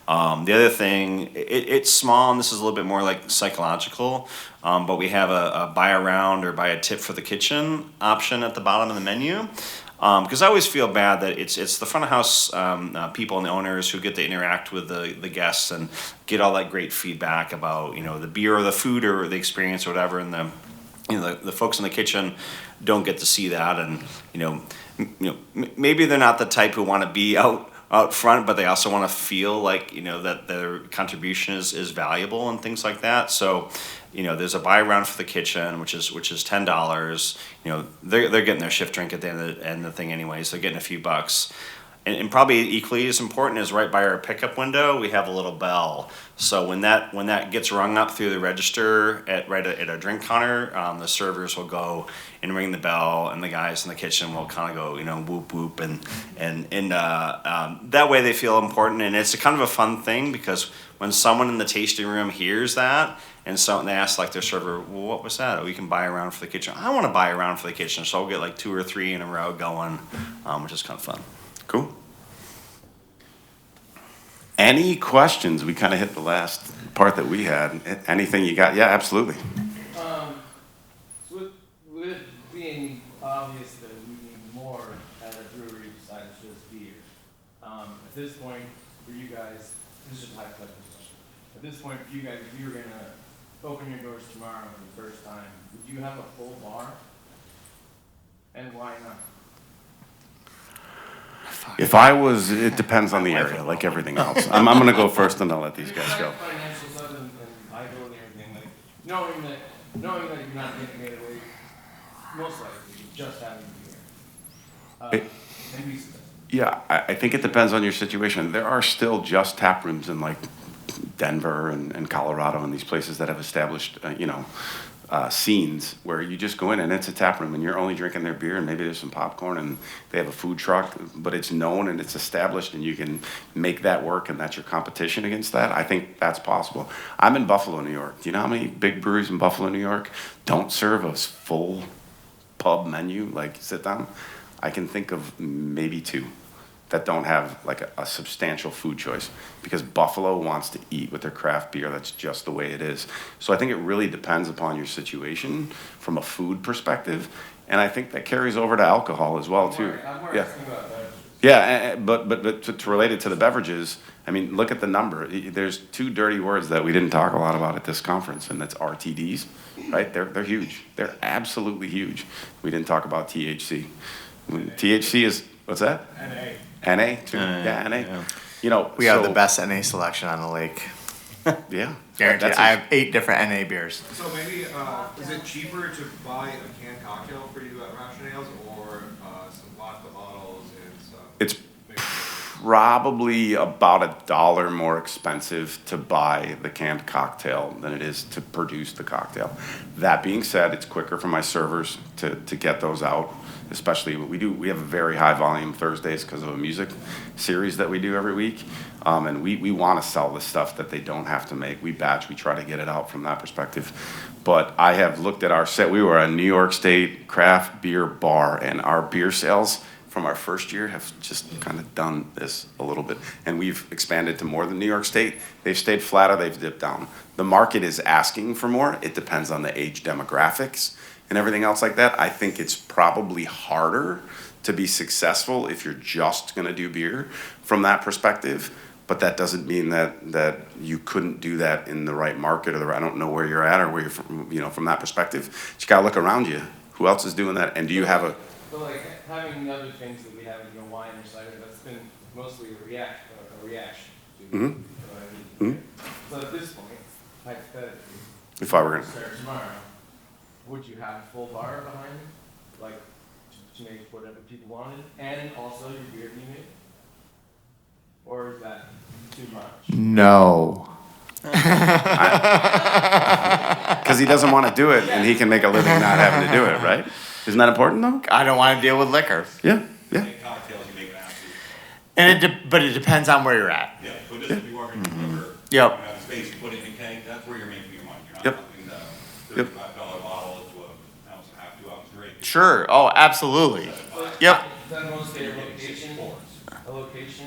The other thing, it's small, and this is a little bit more like psychological, but we have a buy a round or buy a tip for the kitchen option at the bottom of the menu. Because I always feel bad that it's the front of house people and the owners who get to interact with the guests and get all that great feedback about the beer or the food or the experience or whatever, and the folks in the kitchen don't get to see that, and maybe they're not the type who want to be out front, but they also want to feel like that their contribution is valuable and things like that. So there's a buy round for the kitchen, which is $10. They're getting their shift drink at the end of the thing anyways. They're getting a few bucks. And probably equally as important is right by our pickup window, we have a little bell. So when that gets rung up through the register at a drink counter, the servers will go and ring the bell, and the guys in the kitchen will kind of go, whoop whoop, and that way they feel important. And it's a kind of a fun thing because when someone in the tasting room hears that, and so they ask like their server, well, what was that? Oh, you can buy a round for the kitchen. I want to buy a round for the kitchen, so I'll get like 2 or 3 in a row going, which is kind of fun. Cool. Any questions? We kind of hit the last part that we had. Anything you got? Yeah, absolutely. With it being obvious that we need more at a brewery besides just beer, at this point, for you guys, this is a hypothetical question. At this point, for you guys, if you were going to open your doors tomorrow for the first time, would you have a full bar? And why not? If I was, it depends on the area, like everything else. I'm going to go first, and I'll let these guys go. Financial stuff and liability and everything, like knowing that you're not taking it away, most likely you're just having beer. Maybe. Yeah, I think it depends on your situation. There are still just tap rooms in like Denver and Colorado and these places that have established, scenes where you just go in and it's a tap room and you're only drinking their beer and maybe there's some popcorn and they have a food truck, but it's known and it's established and you can make that work and that's your competition against that. I think that's possible. I'm in Buffalo, New York. Do you know how many big breweries in Buffalo, New York don't serve a full pub menu, like sit down? I can think of maybe 2 that don't have like a substantial food choice because Buffalo wants to eat with their craft beer. That's just the way it is. So I think it really depends upon your situation from a food perspective. And I think that carries over to alcohol as well too. I'm more Yeah. asking about beverages. Yeah, but to relate it to the beverages, I mean, look at the number. There's two dirty words that we didn't talk a lot about at this conference, and that's RTDs, right? They're huge. They're absolutely huge. We didn't talk about THC. THC is, what's that? NA. NA, too. Yeah, NA. Yeah. You know, We have the best NA selection on the lake. Yeah. Guaranteed. That's I have 8 different NA beers. So maybe, is it cheaper to buy a canned cocktail for you at Rationales or some vodka bottles and stuff? It's probably about $1 more expensive to buy the canned cocktail than it is to produce the cocktail. That being said, it's quicker for my servers to get those out. Especially we have a very high volume Thursdays because of a music series that we do every week, and we want to sell the stuff that they don't have to make. We batch, we try to get it out from that perspective. But I have looked at our set. We were a New York State craft beer bar, and our beer sales from our first year have just kind of done this a little bit, and we've expanded to more than New York State. They've stayed flat or they've dipped down. The market is asking for more. It depends on the age demographics and everything else like that. I think it's probably harder to be successful if you're just gonna do beer from that perspective, but that doesn't mean that you couldn't do that in the right market or I don't know where you're at or where you're from, from that perspective. You gotta look around you. Who else is doing that? And do you have a... But like having the other things that we have in your wine or cider, that's been mostly a reaction to Mm-hmm. So at this point, hypothetically, If I were gonna... start tomorrow, would you have a full bar behind it, like to make whatever people wanted, and also your beer be made? Or is that too much? No. Because he doesn't want to do it, and he can make a living not having to do it, right? Isn't that important, though? I don't want to deal with liquor. Yeah, yeah. Make cocktails, you make an And but it depends on where you're at. Yeah, but just if you are in the river, Yep. you have a space, you put it in a keg, that's where you're making your money. You're not Yep. pumping the Yep. $35 bottle to an ounce and a half, 2 ounce drink. Sure. Oh, absolutely. Yep. Is that mostly a location? A location?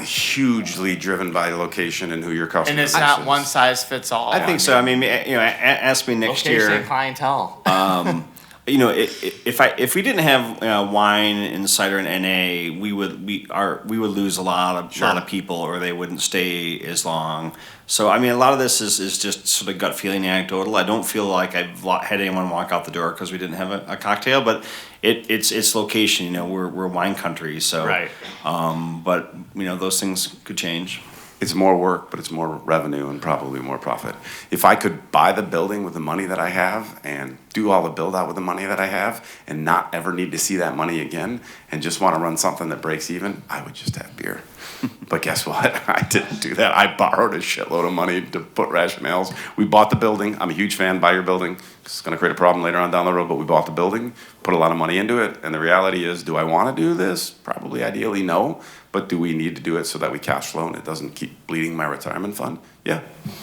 Hugely driven by location and who your customer And is. it's not one size fits all. I think so. I mean, ask me next Location year. and clientele. If we didn't have wine and cider and NA, we would lose a lot of people, or they wouldn't stay as long. So I mean, a lot of this is just sort of gut feeling, anecdotal. I don't feel like I've had anyone walk out the door because we didn't have a cocktail, but it's location. We're wine country, so Right. But those things could change. It's more work, but it's more revenue and probably more profit. If I could buy the building with the money that I have and do all the build out with the money that I have and not ever need to see that money again and just want to run something that breaks even, I would just have beer. But guess what? I didn't do that. I borrowed a shitload of money to put Rationales. We bought the building. I'm a huge fan. Buy your building. It's going to create a problem later on down the road, but we bought the building, put a lot of money into it. And the reality is, do I want to do this? Probably, ideally, no. But do we need to do it so that we cash flow and it doesn't keep bleeding my retirement fund? Yeah.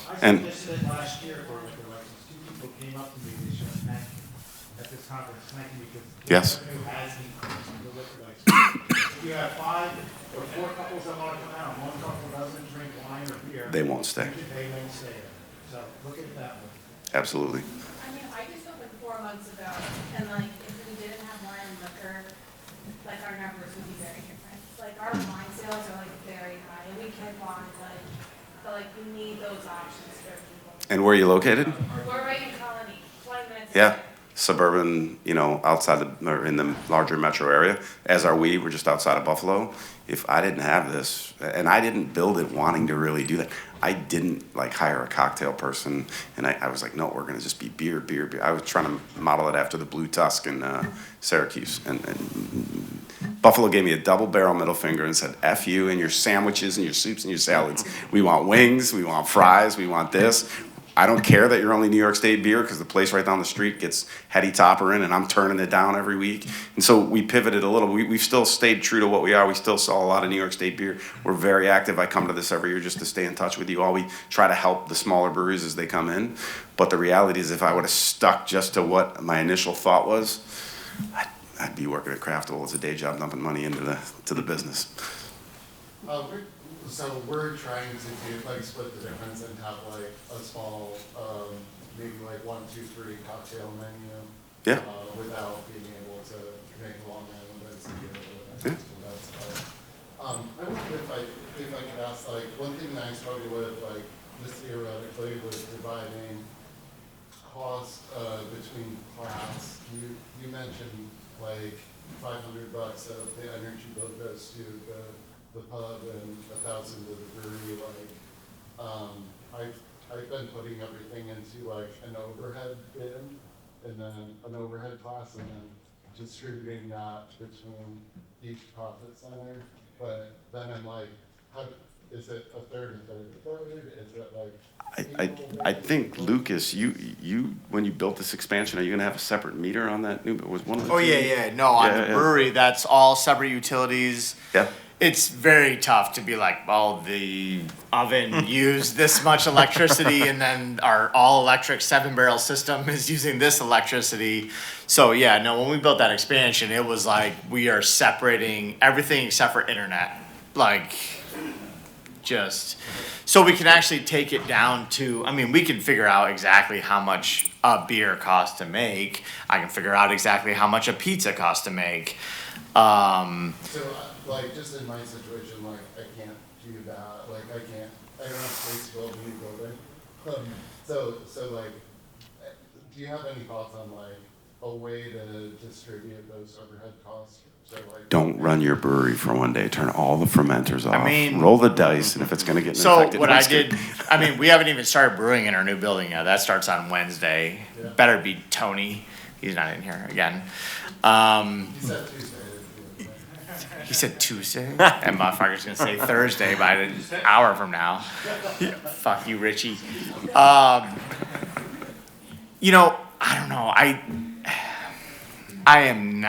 I And suggested last year for a liquor license, 2 people came up to me, they said, thank you, at this conference, thank you, because Yes. the revenue has increased in the liquor license. If you have 5 or 4 couples that want to come out, one couple doesn't drink wine or beer. They won't stay. They won't stay there. So look at it that way. absolutely. I mean, I just opened 4 months ago, and like, if we didn't have wine and liquor, like, our numbers would be very different. Like, our wine sales are like very high, and we can wine, but like, we need those options for people. And where are you located? We're right in Colony, 20 minutes. Yeah. away. Suburban, outside or in the larger metro area, as are we. We're just outside of Buffalo. If I didn't have this, and I didn't build it wanting to really do that, I didn't hire a cocktail person, and I was like, no, we're gonna just be beer. I was trying to model it after the Blue Tusk in Syracuse, and Buffalo gave me a double barrel middle finger and said, F you and your sandwiches and your soups and your salads. We want wings, we want fries, we want this. I don't care that you're only New York State beer because the place right down the street gets Hetty Topper in and I'm turning it down every week. And so we pivoted a little. We've still stayed true to what we are. We still sell a lot of New York State beer. We're very active. I come to this every year just to stay in touch with you all. We try to help the smaller breweries as they come in. But the reality is if I would have stuck just to what my initial thought was, I'd be working at Craftable as a day job, dumping money into the business. We're trying to do split the difference and have a small, maybe 1, 2, 3 cocktail menu. Yeah. Without being able to make a long island as a so that's fine. I wonder if I could ask, like, one thing that I struggle with, like, just theoretically, was dividing cost between class. You mentioned, like, $500 of the energy bill goes to the pub and $1,000 to the brewery. Like, I've been putting everything into like an overhead bin and then an overhead class and then distributing that between each profit center. But then I'm like, how is it a third, a third, a third? Is it like? I think Lucas, you when you built this expansion, are you gonna have a separate meter on that new? Was one of the? Oh two? yeah. No, on the brewery, that's all separate utilities. Yeah. It's very tough to be like, well, the oven used this much electricity and then our all-electric 7-barrel system is using this electricity. So yeah, no, when we built that expansion, it was like we are separating everything except for internet. Like, just, so we can actually take it down to, I mean, we can figure out exactly how much a beer costs to make. I can figure out exactly how much a pizza costs to make. Like, just in my situation, like, I can't do that, like, I don't have space to build a new building. So like, do you have any thoughts on like, a way to distribute those overhead costs? So like. Don't run your brewery for one day, turn all the fermenters off, mean- roll the dice, and if it's gonna get So infected. what I did, I mean, we haven't even started brewing in our new building yet. That starts on Wednesday. Yeah. Better be Tony. He's not in here again. You said Tuesday. He said Tuesday. That motherfucker's gonna say Thursday by an hour from now. Fuck you, Richie. You know, I don't know. I am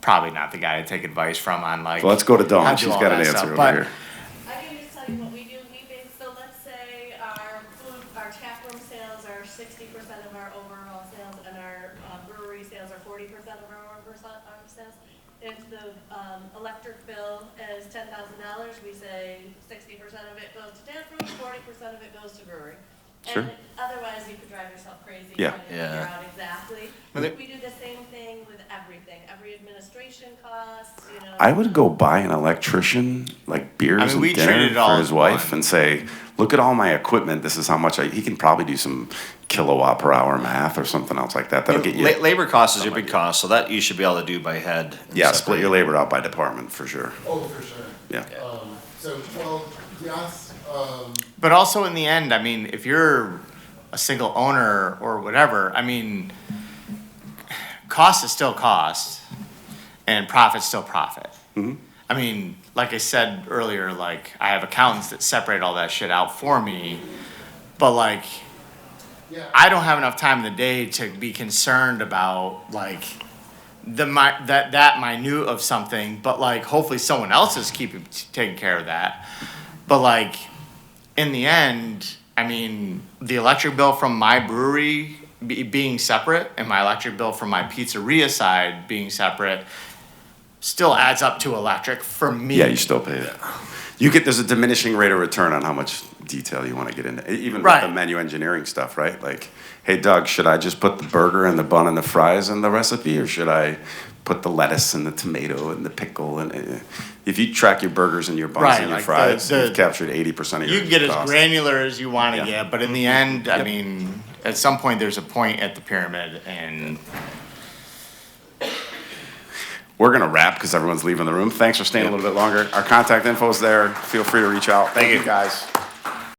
probably not the guy to take advice from on like. Well, let's go to how Dawn. to do She's all got an that answer stuff, over but- here. I can just tell you what we do. So let's say our taproom sales are 60% of our overall sales, and our brewery sales are 40% of our sales. If the electric bill is $10,000, we say 60% of it goes to taproom, 40% of it goes to brewery. Sure. And otherwise, you could drive yourself crazy Yeah. trying to figure out exactly. We do the same thing with everything, every administration cost, you know. I would go buy an electrician, like beers we and treated dinner it all for his as wife, one. and say, "Look at all my equipment. This is how much he can probably do some kilowatt per hour math or something else like that. That'll get you." Labor cost is your some big idea. cost, so that you should be able to do by head. Yeah, split your labor out by department for sure. Oh, for sure. Yeah. Yes, But also in the end, I mean, if you're a single owner or whatever, I mean, cost is still cost, and profit's still profit. Mm-hmm. I mean, like I said earlier, like I have accountants that separate all that shit out for me, but like yeah. I don't have enough time in the day to be concerned about like that minute of something. But like hopefully someone else is taking care of that. But like in the end, I mean, the electric bill from my brewery being separate and my electric bill from my pizzeria side being separate still adds up to electric for me. Yeah, you still pay it. There's a diminishing rate of return on how much detail you want to get into, even Right. with the menu engineering stuff, right? Like, hey, Doug, should I just put the burger and the bun and the fries in the recipe, or should I put the lettuce and the tomato and the pickle? And if you track your burgers and your buns Right, and your like fries, you've captured 80% of your You can get as cost. granular as you want to Yeah. get, but in the end, I mean, at some point there's a point at the pyramid, and We're going to wrap because everyone's leaving the room. Thanks for staying a little bit longer. Our contact info is there. Feel free to reach out. Thank you, guys.